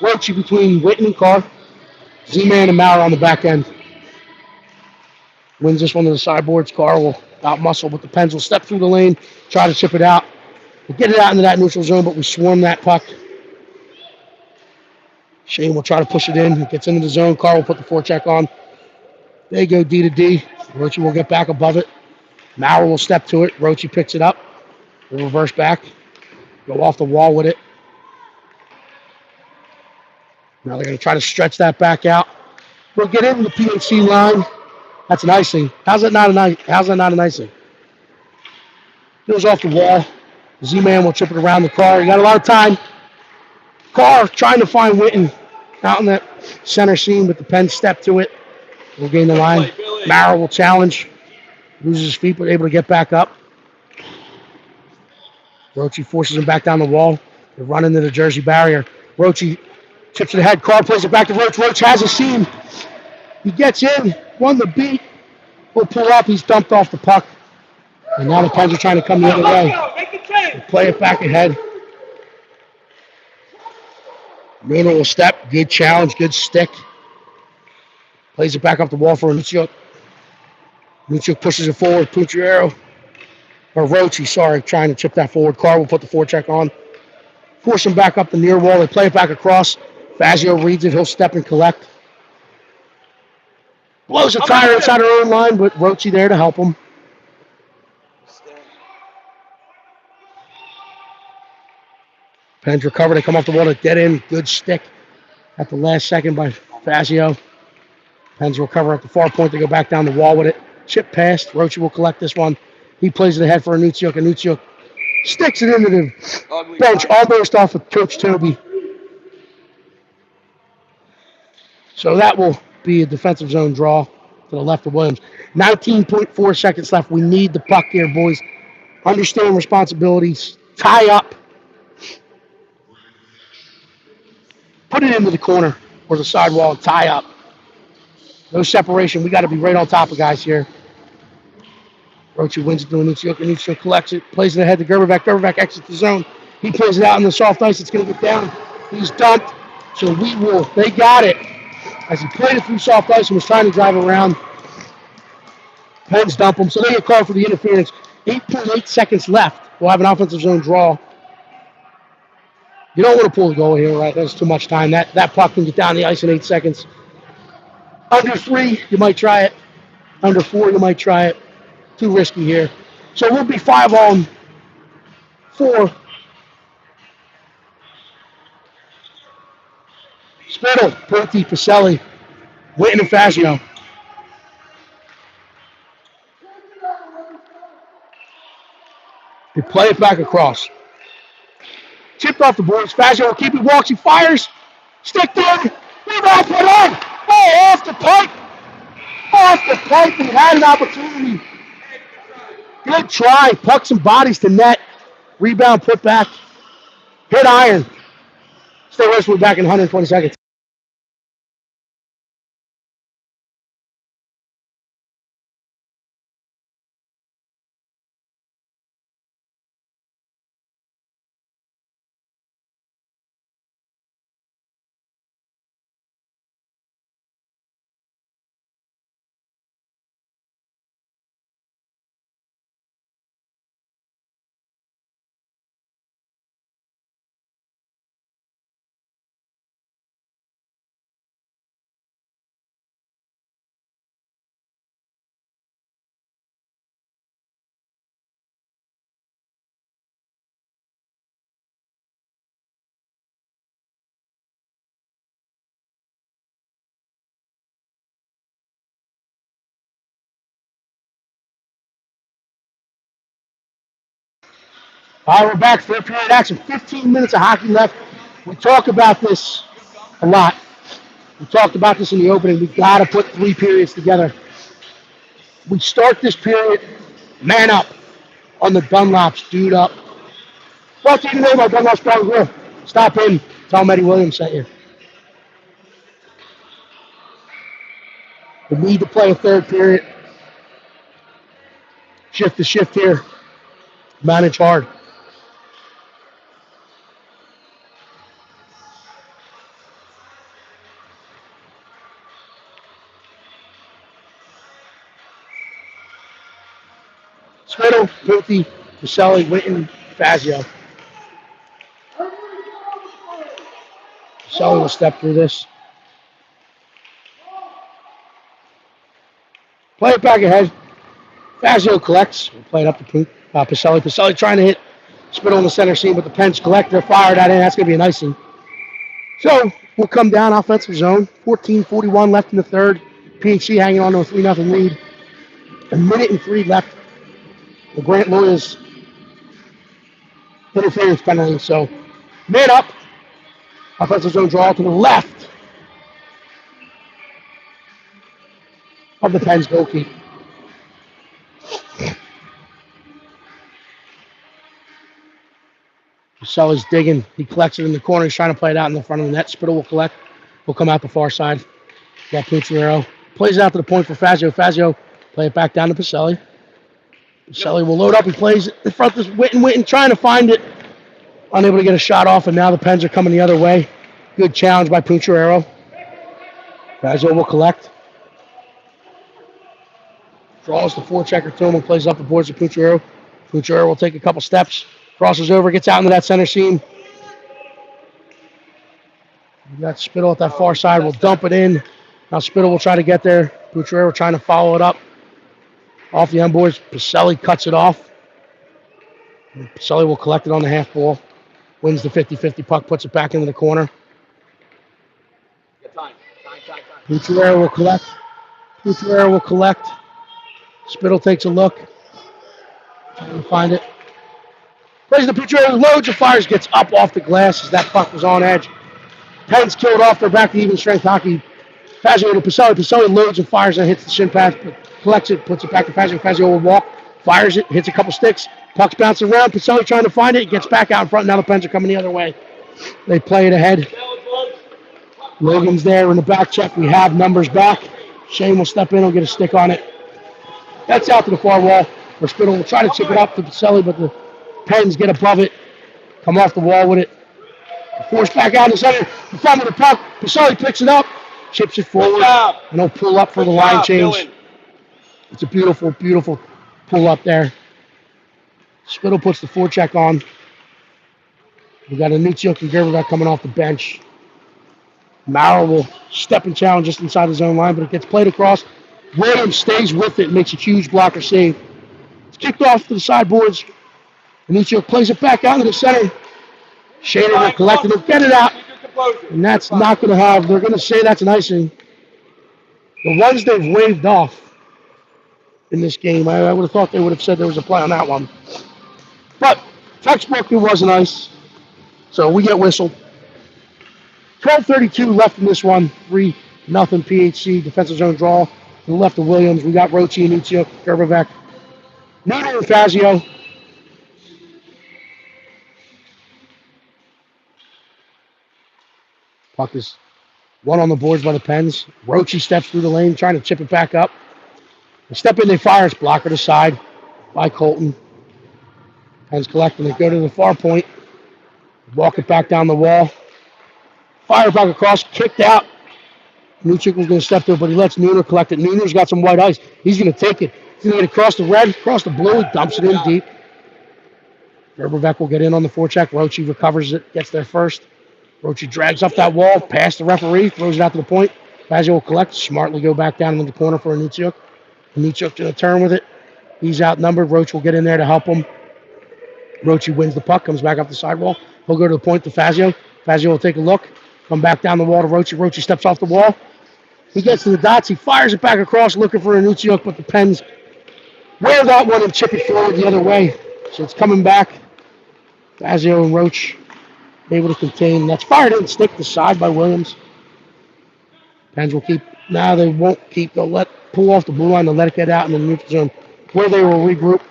Roachy between Witten and Carr. Z-Man and Maurer on the back end. Wins this one to the sideboards. Carr will out-muscle, but the Pens will step through the lane, try to chip it out. We'll get it out into that neutral zone, but we swarm that puck. Shane will try to push it in. It gets into the zone. Carr will put the forecheck on. They go D to D. Roachy will get back above it. Maurer will step to it. Roachy picks it up. We'll reverse back. Go off the wall with it. Now they're going to try to stretch that back out. We'll get into the PHC line. That's an icing. How's that not an icing? Goes off the wall. Z-Man will chip it around the car. You got a lot of time. Carr trying to find Witten out in that center seam, but the Pens step to it. We'll gain the line. Maurer will challenge. Loses his feet, but able to get back up. Roachy forces him back down the wall. They run into the Jersey barrier. Roachy chips it ahead. Carr plays it back to Roach. Roach has a seam. He gets in. Won the beat. Will pull up. He's dumped off the puck. And now the Pens are trying to come the other way. We'll play it back ahead. Nooner will step. Good challenge. Good stick. Plays it back off the wall for Nucciuk. Nucciuk pushes it forward. Pucciero. Or Roachy, sorry, trying to chip that forward. Carr will put the forecheck on. Force him back up the near wall. They play it back across. Fazio reads it. He'll step and collect. Blows a tire inside her own line, but Roachy there to help him. Pens recover. They come off the wall to dead end. Good stick at the last second by Fazio. Pens recover at the far point. They go back down the wall with it. Chip past. Roachy will collect this one. He plays it ahead for Anucciuk. Anucciuk sticks it into the bench, almost off of Coach Toby. So that will be a defensive zone draw to the left of Williams. 19.4 seconds left. We need the puck here, boys. Understand responsibilities. Tie up. Put it into the corner or the sidewall and tie up. No separation. We got to be right on top of guys here. Roachy wins it to Anucciuk. Anucciuk collects it, plays it ahead to Gerberbeck. Gerberbeck exits the zone. He plays it out in the soft ice. It's going to get down. He's dumped. So they got it. As he played it through soft ice and was trying to drive around, Pens dump him. So they get called for the interference. 8.8 seconds left. We'll have an offensive zone draw. You don't want to pull the goal here, right? That's too much time. That puck can get down the ice in 8 seconds. Under 3, you might try it. Under 4, you might try it. Too risky here. So we'll be 5-on-4. Spittle, Perti, Pacelli, Witten, and Fazio. They play it back across. Chipped off the boards. Fazio will keep it. Walks. He fires. Stick in. Rebound put on. Oh, off the pipe. Off the pipe. He had an opportunity. Good try. Puck some bodies to net. Rebound put back. Hit iron. Stay West. We're back in 120 seconds. All right, we're back. Third period action. 15 minutes of hockey left. We talk about this a lot. We talked about this in the opening. We've got to put 3 periods together. We start this period, man up on the Dunlops, dude up. Brought to you today by Dunlop Strong Grill. Stop him. Tell him Eddie Williams sent you. We need to play a third period. Shift to shift here. Manage hard. Spittle, Puthie, Pacelli, Witten, Fazio. Pacelli will step through this. Play it back ahead. Fazio collects. We'll play it up to Pacelli. Pacelli trying to hit Spittle in the center seam, but the Pens collect. They're fired that in. That's going to be an icing. So we'll come down offensive zone. 14:41 left in the third. PHC hanging on to a 3-0 lead. 1:03 left. The Grant Lawyers interference penalty. So man up. Offensive zone draw to the left of the Pens goalkeeper. Pacelli's digging. He collects it in the corner. He's trying to play it out in the front of the net. Spittle will collect. Will come out the far side. Got Pucciarello. Plays it out to the point for Fazio. Fazio play it back down to Pacelli. Pacelli will load up. He plays it in front of Witten trying to find it. Unable to get a shot off, and now the Pens are coming the other way. Good challenge by Pucciarello. Fazio will collect. Draws the forechecker to him and plays up the boards to Pucciarello. Pucciarello will take a couple steps. Crosses over, gets out into that center seam. We got Spittle at that far side. We'll dump it in. Now Spittle will try to get there. Pucciarello trying to follow it up. Off the end boards. Pacelli cuts it off. Pacelli will collect it on the half ball. Wins the 50-50 puck, puts it back into the corner. Pucciarello will collect. Pucciarello will collect. Spittle takes a look. Trying to find it. Plays the Pucciarello, loads and fires, gets up off the glass as that puck was on edge. Pens killed off. They're back to even strength hockey. Fazio to Pacelli. Pacelli loads and fires and hits the shin pad, collects it, puts it back to Fazio. Fazio will walk, fires it, hits a couple sticks. Puck's bouncing around. Pacelli trying to find it. It gets back out in front. Now the Pens are coming the other way. They play it ahead. Logan's there in the back check. We have numbers back. Shane will step in. He'll get a stick on it. That's out to the far wall. Where Spittle will try to chip it up to Pacelli, but the Pens get above it. Come off the wall with it. Force back out in the center. The front of the puck. Pacelli picks it up. Chips it forward. And he'll pull up for the line change. It's a beautiful, beautiful pull up there. Spittle puts the forecheck on. We got a Nucciuk and Gerber coming off the bench. Maurer will step and challenge just inside his own line, but it gets played across. Williams stays with it, makes a huge blocker save. It's kicked off to the sideboards. Nucciuk plays it back out into the center. Shader will collect it and get it out. And that's not going to have, they're going to say that's an icing. The ones they've waved off in this game, I would have thought they would have said there was a play on that one. But textbook, it was an ice. So we get whistled. 12:32 left in this one. 3-0 PHC. Defensive zone draw. To the left of Williams. We got Rochi, Nucciuk, Gerbevec. Nooner and Fazio. Puck is one on the boards by the Pens. Rochi steps through the lane, trying to chip it back up. They step in, they fire. It's blocker to side by Colton. Pens collecting it. Go to the far point. Walk it back down the wall. Fire back across. Kicked out. Nucciuk was going to step through, but he lets Nooner collect it. Nooner's got some white ice. He's going to take it. He's going to get across the red, across the blue. He dumps it in deep. Gerbevec will get in on the forecheck. Rochi recovers it, gets there first. Rochi drags up that wall, past the referee, throws it out to the point. Fazio will collect, smartly go back down in the corner for a Nucciuk. Nucciuk to the turn with it. He's outnumbered. Roach will get in there to help him. Rochi wins the puck, comes back up the sidewall. He'll go to the point to Fazio. Fazio will take a look, come back down the wall to Rochi. Rochi steps off the wall. He gets to the dots. He fires it back across, looking for a Nucciuk, but the Pens wear that one and chip it forward the other way. So it's coming back. Fazio and Roach able to contain. That's fired in, stick to side by Williams. Pens will keep. Now they won't keep. They'll pull off the blue line. They'll let it get out in the neutral zone where they will regroup.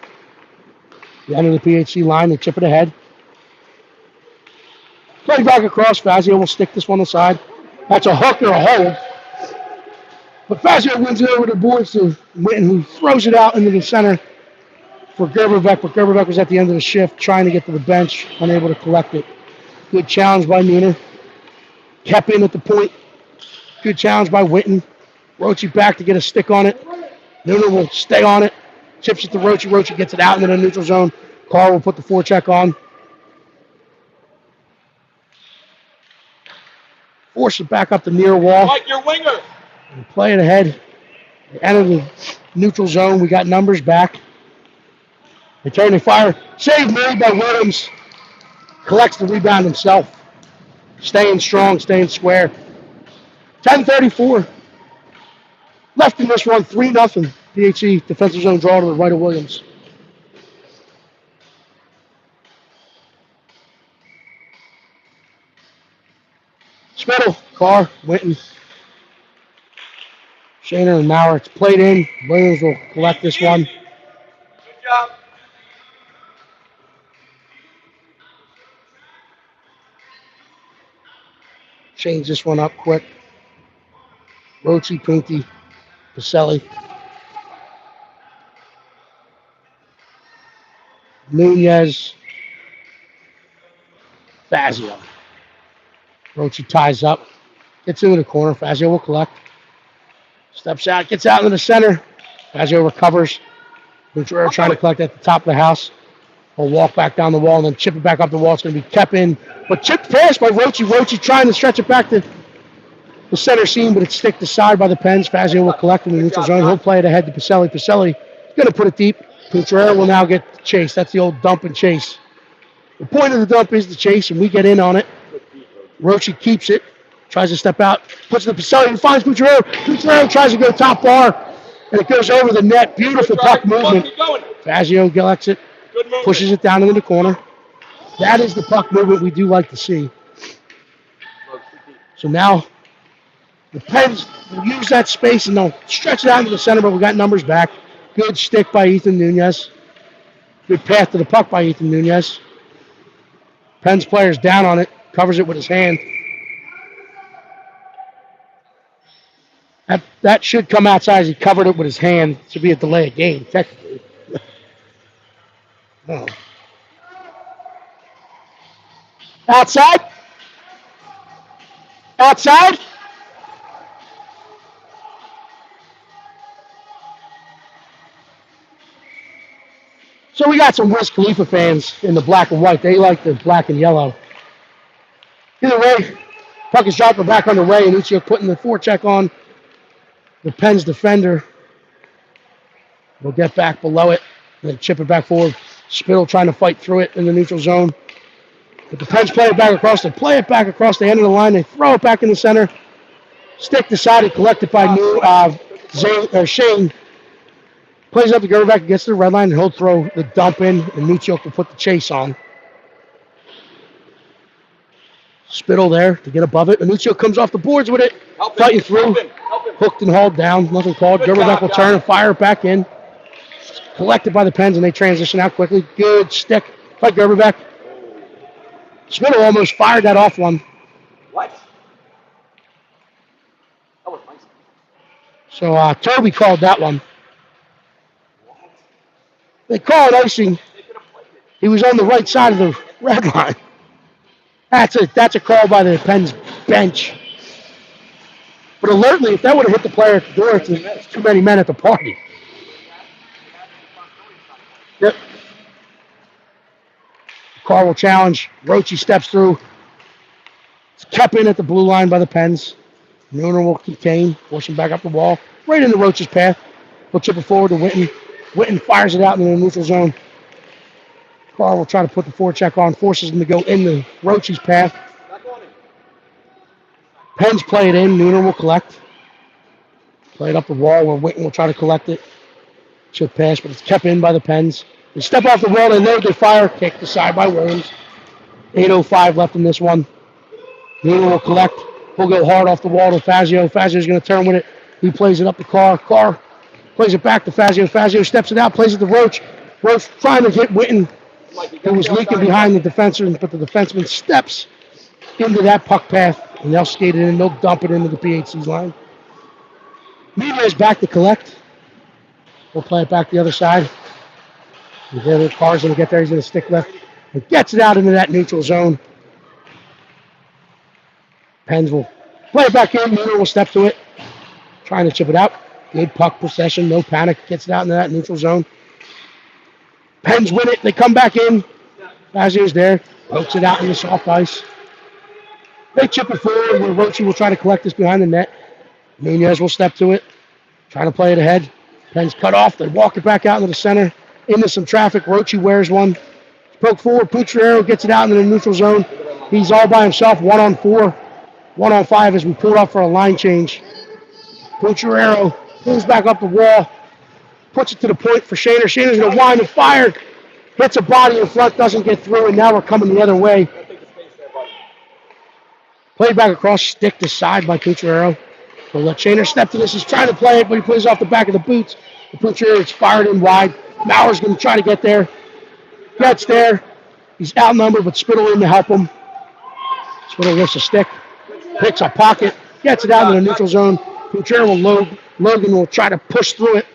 The end of the PHC line. They chip it ahead. Play back across. Fazio will stick this one aside. That's a hook or a hold. But Fazio wins it over the boards to Witten, who throws it out into the center for Gerberbeck. But Gerberbeck was at the end of the shift trying to get to the bench, unable to collect it. Good challenge by Nooner. Kept in at the point. Good challenge by Witten. Roche back to get a stick on it. Nooner will stay on it. Chips it to Roche. Roche gets it out into the neutral zone. Carr will put the forecheck on. Force it back up the near wall. Like your winger. And play it ahead. They enter the neutral zone. We got numbers back. They turn and fire. Save made by Williams. Collects the rebound himself. Staying strong, staying square. 10:34 left in this one. 3-0. PHC defensive zone draw to the right of Williams. Spittle, Carr, Witten, Shaner, and Maurer. It's played in. Williams will collect this one. Good job. Change this one up quick. Roche, Pinky, Pacelli. Nunez. Fazio. Roche ties up. Gets into the corner. Fazio will collect. Steps out. Gets out into the center. Fazio recovers. Contreras trying to collect at the top of the house. He'll walk back down the wall and then chip it back up the wall. It's going to be kept in. But chipped pass by Roche. Roche trying to stretch it back to the center seam, but it's sticked aside by the Pens. Fazio will collect in the neutral zone. He'll play it ahead to Pacelli. Pacelli is going to put it deep. Contreras will now get the chase. That's the old dump and chase. The point of the dump is the chase, and we get in on it. Roche keeps it. Tries to step out. Puts it to Pacelli and finds Contreras. Contreras tries to go top bar, and it goes over the net. Beautiful puck movement. Fazio collects it. Pushes it down into the corner. That is the puck movement we do like to see. So now the Pens will use that space and they'll stretch it out into the center, but we got numbers back. Good stick by Ethan Nunez. Good path to the puck by Ethan Nunez. Pens player's down on it. Covers it with his hand. That should come outside as he covered it with his hand. It should be a delay of game, technically. Oh. Outside? Outside? So we got some Wiz Khalifa fans in the black and white. They like the black and yellow. Either way, puck is dropped back on the way, and Uchiha putting the forecheck on the Pens defender. We'll get back below it, and then chip it back forward. Spittle trying to fight through it in the neutral zone. But the Pens play it back across. They play it back across the end of the line. They throw it back in the center. Stick decided, collected by Shane. Plays up to Gerberbeck, gets to the red line, and he'll throw the dump in, and Nuccio will put the chase on. Spittle there to get above it. Nuccio comes off the boards with it, fighting through. Hooked and hauled down, nothing called. Gerberbeck will turn and fire it back in. Collected by the Pens, and they transition out quickly. Good stick by Gerberbeck. Spittle almost fired that off one. What? That was nice. So Toby called that one. They call it icing. He was on the right side of the red line. That's a call by the Pens bench. But alertly, if that would have hit the player at the door, it's too many men at the party. Yep. Carr will challenge. Roche steps through. It's kept in at the blue line by the Pens. Nooner will contain, force him back up the wall, right into Roche's path. He'll chip it forward to Witten. Witten fires it out into the neutral zone. Carr will try to put the forecheck on, forces him to go into Roche's path. Pens play it in. Nooner will collect. Play it up the wall where Witten will try to collect it. Chip pass, but it's kept in by the Pens. They step off the wall, they load, they fire. Kick aside by Williams. 8:05 left in this one. Nooner will collect. He'll go hard off the wall to Fazio. Fazio's going to turn with it. He plays it up to Carr. Carr plays it back to Fazio. Fazio steps it out, plays it to Roche. Roche trying to hit Witten, who was leaking behind the defenseman, but the defenseman steps into that puck path, and they'll skate it in. They'll dump it into the PHC's line. Media is back to collect. We'll play it back the other side. And the car's going to get there. He's going to stick left and gets it out into that neutral zone. Pens will play it back in. Miller will step to it, trying to chip it out. Good puck possession, no panic. Gets it out into that neutral zone. Pens win it. They come back in. Fazio's there. Pokes it out in the soft ice. They chip it forward where Rochi will try to collect this behind the net. Nunez will step to it, trying to play it ahead. Pens cut off. They walk it back out into the center. Into some traffic. Rochi wears one. Poke forward. Pucciarero gets it out into the neutral zone. He's all by himself, 1-on-4. 1-on-5 as we pull up for a line change. Pucciarero pulls back up the wall. Puts it to the point for Shaner. Shaner's going to wind and fire. Hits a body in front. Doesn't get through. And now we're coming the other way. Played back across, stick to side by Pucciarero. We'll let Shaner step to this. He's trying to play it, but he plays off the back of the boots. The Pucciarero is fired in wide. Mauer's going to try to get there. Gets there. He's outnumbered, but Spittle in to help him. Spittle lifts a stick. Picks a pocket. Gets it out in the neutral zone. Pucciarero will load. Logan will try to push through it.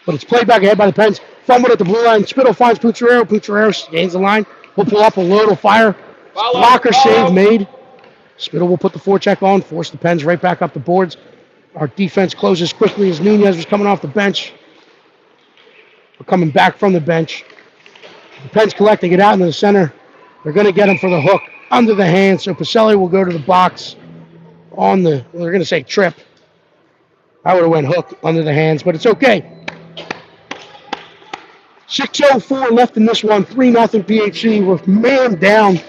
But it's played back ahead by the Pens. Fumbled at the blue line. Spittle finds Pucciarero. Pucciarero gains the line. He'll pull up a load. Will fire. Blocker save made. Spittle will put the forecheck on, force the Pens right back up the boards. Our defense closes quickly as Nunez was coming off the bench. We're coming back from the bench. The Pens collecting it out into the center. They're going to get him for the hook under the hand, so Pacelli will go to the box on the, well, they're going to say trip. I would have went hook under the hands, but it's okay. 6:04 left in this one, 3-0 PHC. We're man down.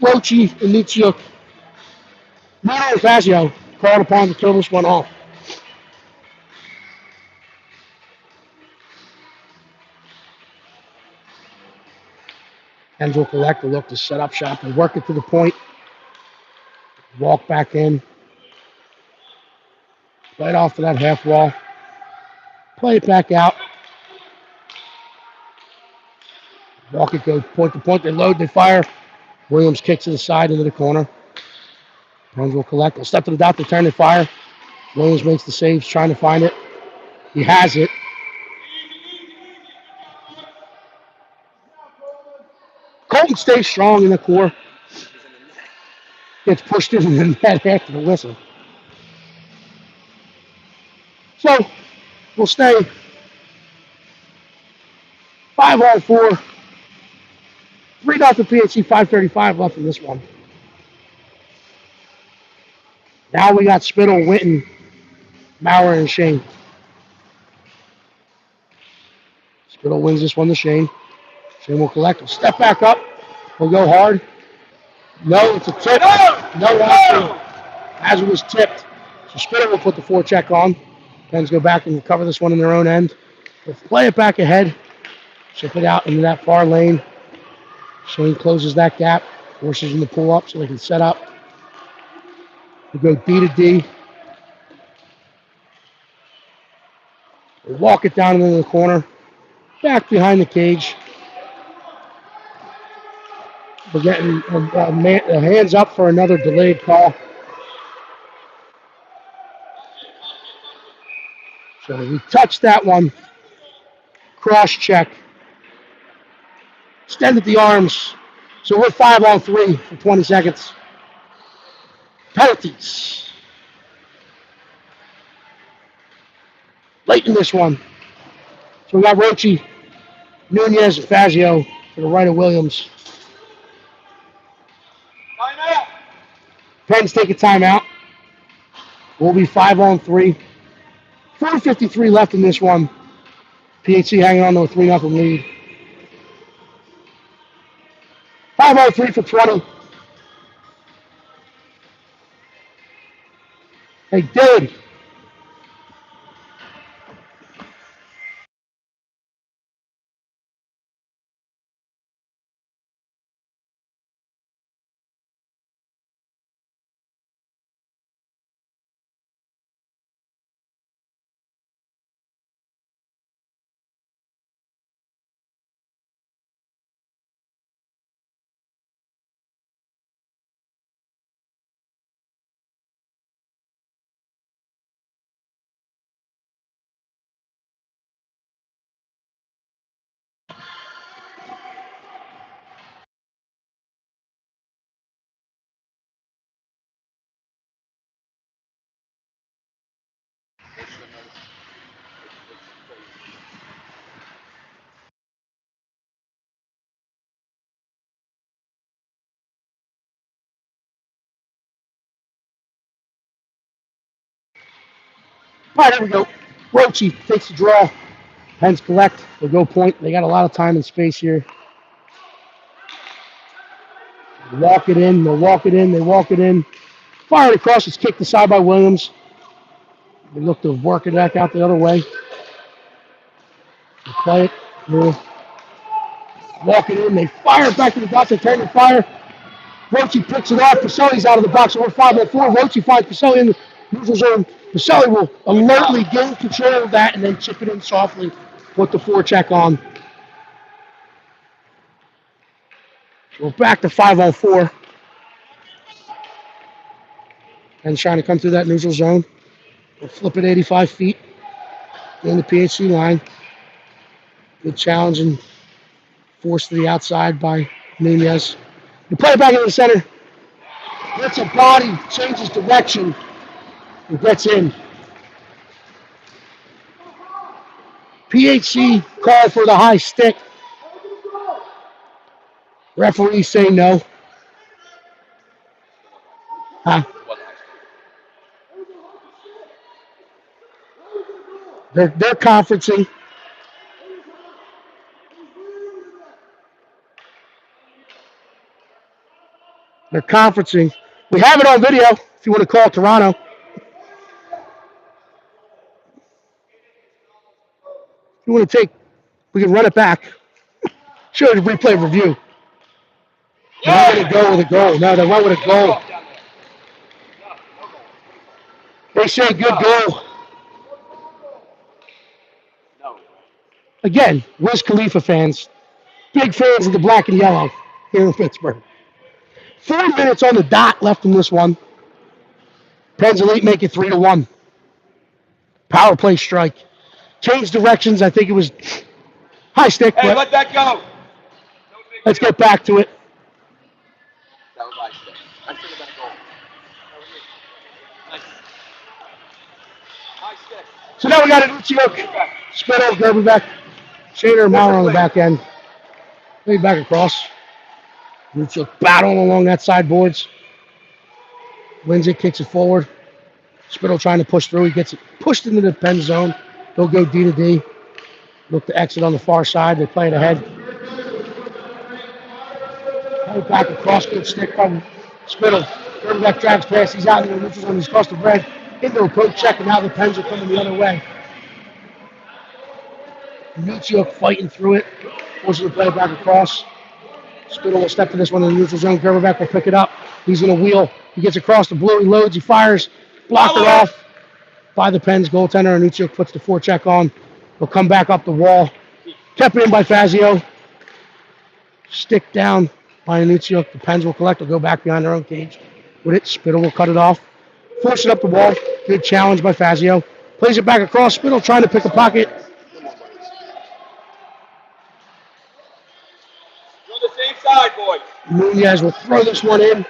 Rochi and Nitsiuk. Mino and Fazio called upon to kill this one off. Hens will collect the look to set up shop and work it to the point. Walk back in. Play it off to that half wall. Play it back out. Walk it, go point to point. They load, they fire. Williams kicks to the side into the corner. Pens will collect. They'll step to the dot, they turn, they fire. Williams makes the saves, trying to find it. He has it. Colton stays strong in the core. Gets pushed into the net after the whistle. So, we'll stay 5-4. 3-0 PHC, 5:35 left in this one. Now we got Spittle, Winton, Maurer, and Shane. Spittle wins this one to Shane. Shane will collect. He'll step back up. He'll go hard. No, it's a tip. No action. As it was tipped. So Spittle will put the forecheck on. Pens go back and cover this one in their own end. They'll play it back ahead. Chip it out into that far lane. Shane closes that gap. Forces them to pull up so they can set up. We go D to D. We walk it down into the corner. Back behind the cage. We're getting hands up for another delayed call. So we touched that one. Cross check. Extended the arms. So we're 5-on-3 for 20 seconds. Penalties. Late in this one. So we got Rochi, Nunez, and Fazio to the right of Williams. Timeout. Pens take a timeout. We'll be 5-on-3. 4:53 left in this one. PHC hanging on to a 3-0 lead. 5-on-3 for 20. Hey, dude. All right, here we go. Rochi takes the draw. Pens collect. They'll go point. They got a lot of time and space here. Walk it in. They'll walk it in. They walk it in. Fire it across. It's kicked aside by Williams. They look to work it back out the other way. They play it. They'll walk it in. They fire it back to the box. They turn the fire. Rochi picks it off. Pacelli's out of the box. So we're 5-4. Rochi finds Pacelli in the neutral zone. Pacelli will alertly gain control of that and then chip it in softly. Put the forecheck on. We're back to 5-4. And trying to come through that neutral zone. We'll flip it 85 feet in the PHC line. Good challenge and force to the outside by Nunez. You play it back into the center. Gets a body, changes direction, and gets in. PHC call for the high stick. Referee say no. Huh? They're conferencing. They're conferencing. We have it on video if you want to call Toronto. If you want to take, we can run it back. Show the replay review. They're going to go with a goal. No, they went with a goal. They say good goal. Again, Wiz Khalifa fans, big fans of the black and yellow here in Pittsburgh. 4 minutes on the dot left in this one. Pens Elite make it 3-1. Power play strike. Change directions. I think it was high stick. Hey, let that go. Let's get back to it. That was high stick. I should have been a goal. Nice. High stick. So now we got a Uchiok. Spittle, Gerber back. Shader and Mauer on the back end. Lead back across. Uchiok battling along that side boards. Lindsay kicks it forward. Spittle trying to push through. He gets it pushed into the pen zone. They'll go D to D. Look to exit on the far side. They play it ahead. Play back across. Good stick from Spittle. Gerber back drives past. He's out in the neutral zone. He's crossed the red. Into a poke check, and now the Pens are coming the other way. Uchiok fighting through it. Forcing the play back across. Spittle will step to this one in the neutral zone. Gerber back will pick it up. He's going to wheel. He gets across the blue. He loads. He fires. Blocked it off by the Pens goaltender. And Uchiok puts the forecheck on. He'll come back up the wall. Kept in by Fazio. Stick down by Uchiok. The Pens will collect. They'll go back behind their own cage with it. Spittle will cut it off. Force it up the wall. Good challenge by Fazio. Plays it back across. Spittle trying to pick a pocket. You're the same side, boys. Nunez will throw this one in.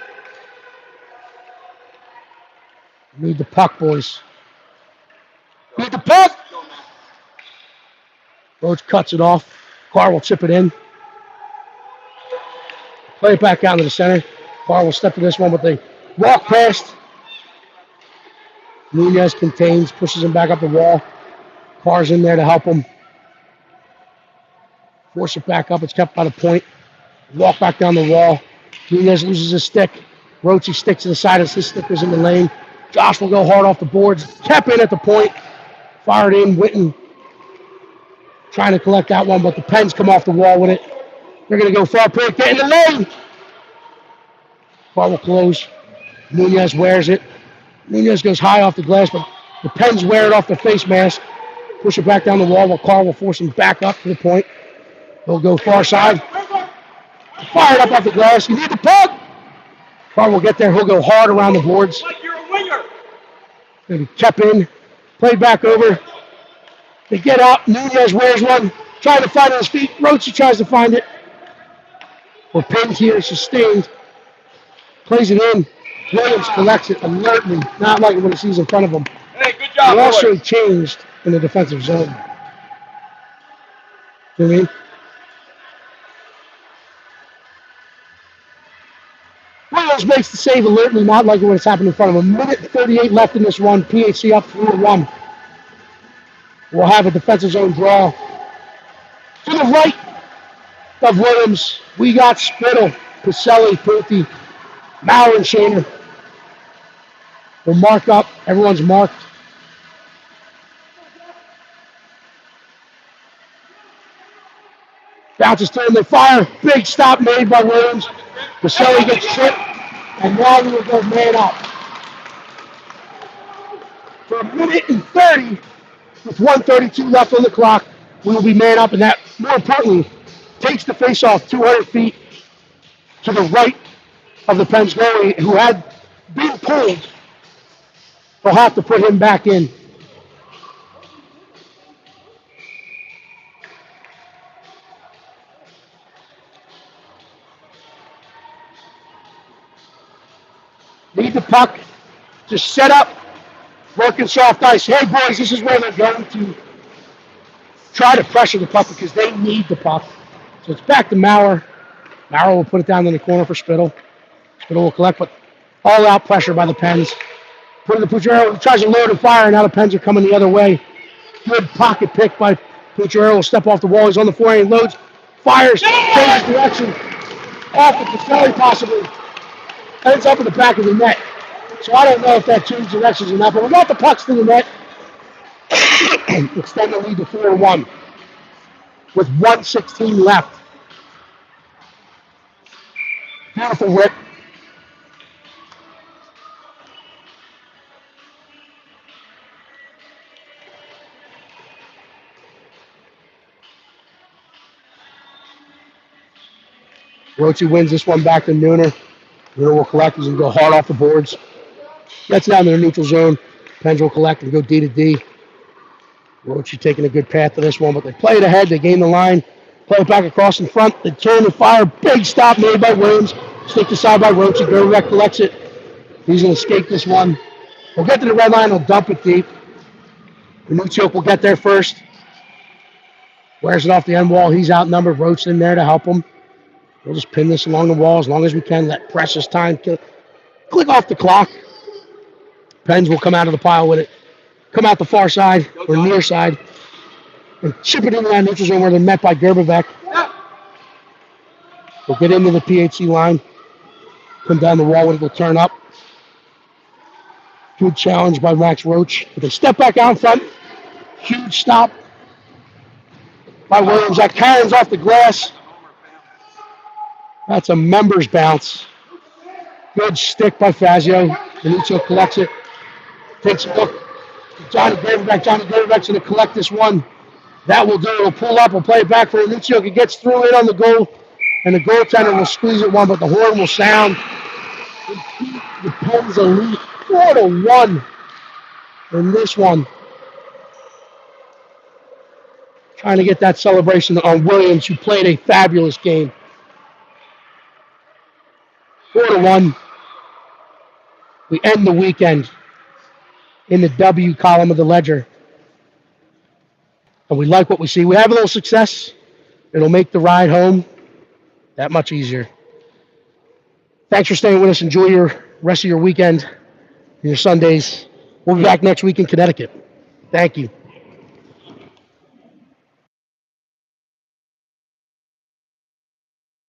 Need the puck, boys. Need the puck. Roach cuts it off. Carr will chip it in. Play it back out into the center. Carr will step to this one, but they walk past. Nunez contains, pushes him back up the wall. Carr's in there to help him. Force it back up. It's kept by the point. Walk back down the wall. Nunez loses his stick. Roachy sticks to the side as his stick was in the lane. Josh will go hard off the boards. Kept in at the point. Fired in. Witten trying to collect that one, but the Pens come off the wall with it. They're going to go far point. Get in the lane. Bar will close. Nunez wears it. Nunez goes high off the glass, but the Pens wear it off the face mask. Push it back down the wall while Carr will force him back up to the point. He'll go far side. Fired up off the glass. You need the puck. Carr will get there. He'll go hard around the boards. Like you're a winger. Maybe kept in. Played back over. They get out. Nunez wears one. Trying to find it on his feet. Roachy tries to find it. We're pinned here. Sustained. Plays it in. Williams collects it alertly. Not like what he sees in front of him. Hey, good job, He also boys. changed in the defensive zone. You know what I mean? Williams makes the save alertly, not like what's happened in front of him. 1:38 left in this one. PHC up 3-1. We'll have a defensive zone draw. To the right of Williams, we got Spittle, Pacelli, Pulte, Maurer, and Shaner. We'll mark up. Everyone's marked. Bounces to him, they fire. Big stop made by Williams. Pacelli gets tripped, and now we will go man up. For 1:30, with 1:32 left on the clock, we will be man up, and that, more importantly, takes the face-off 200 feet to the right of the Pens goalie, who had been pulled. They'll have to put him back in. Need the puck. Just set up. Working soft ice. Hey, boys, this is where they're going to try to pressure the puck because they need the puck. So it's back to Maurer. Maurer will put it down in the corner for Spittle. Spittle will collect, but all-out pressure by the Pens. Put it to Pucciarello. He tries to load and fire, and now the Pens are coming the other way. Good pocket pick by Pucciarello. Will step off the wall. He's on the forehand. Loads, fires, changes direction. Off the Pacelli possibly. Ends up in the back of the net. So I don't know if that changes directions or not, but we got the pucks to the net. Extend the lead to 4-1 with 1:16 left. Beautiful whip. Roche wins this one back to Nooner. Nooner will collect. He's going to go hard off the boards. Gets down to the neutral zone. Pens will collect and go D to D. Roche taking a good path to this one, but they play it ahead. They gain the line. Play it back across in front. They turn and fire. Big stop made by Williams. Stick aside by Roche. Gervek collects it. He's going to escape this one. He'll get to the red line. He'll dump it deep. Minuccio will get there first. Wears it off the end wall. He's outnumbered. Roche in there to help him. We'll just pin this along the wall as long as we can. Let precious time click off the clock. Pens will come out of the pile with it. Come out the far side or near side. And chip it into that neutral zone where they're met by Gervek. We'll get into the PHC line. Come down the wall when it will turn up. Good challenge by Max Roach. But they step back out in front. Huge stop by Williams. That carries off the glass. That's a member's bounce. Good stick by Fazio. Minuccio collects it. Takes a look. Johnny Gervek. Johnny Gervek's going to collect this one. That will do it. He'll pull up. We'll play it back for Minuccio. He gets through it on the goal. And the goaltender will squeeze it one, but the horn will sound. The Pens elite 4-1 in this one. Trying to get that celebration on Williams, who played a fabulous game. 4-1. We end the weekend in the W column of the ledger. And we like what we see. We have a little success. It'll make the ride home that much easier. Thanks for staying with us. Enjoy your rest of your weekend and your Sundays. We'll be back next week in Connecticut. Thank you.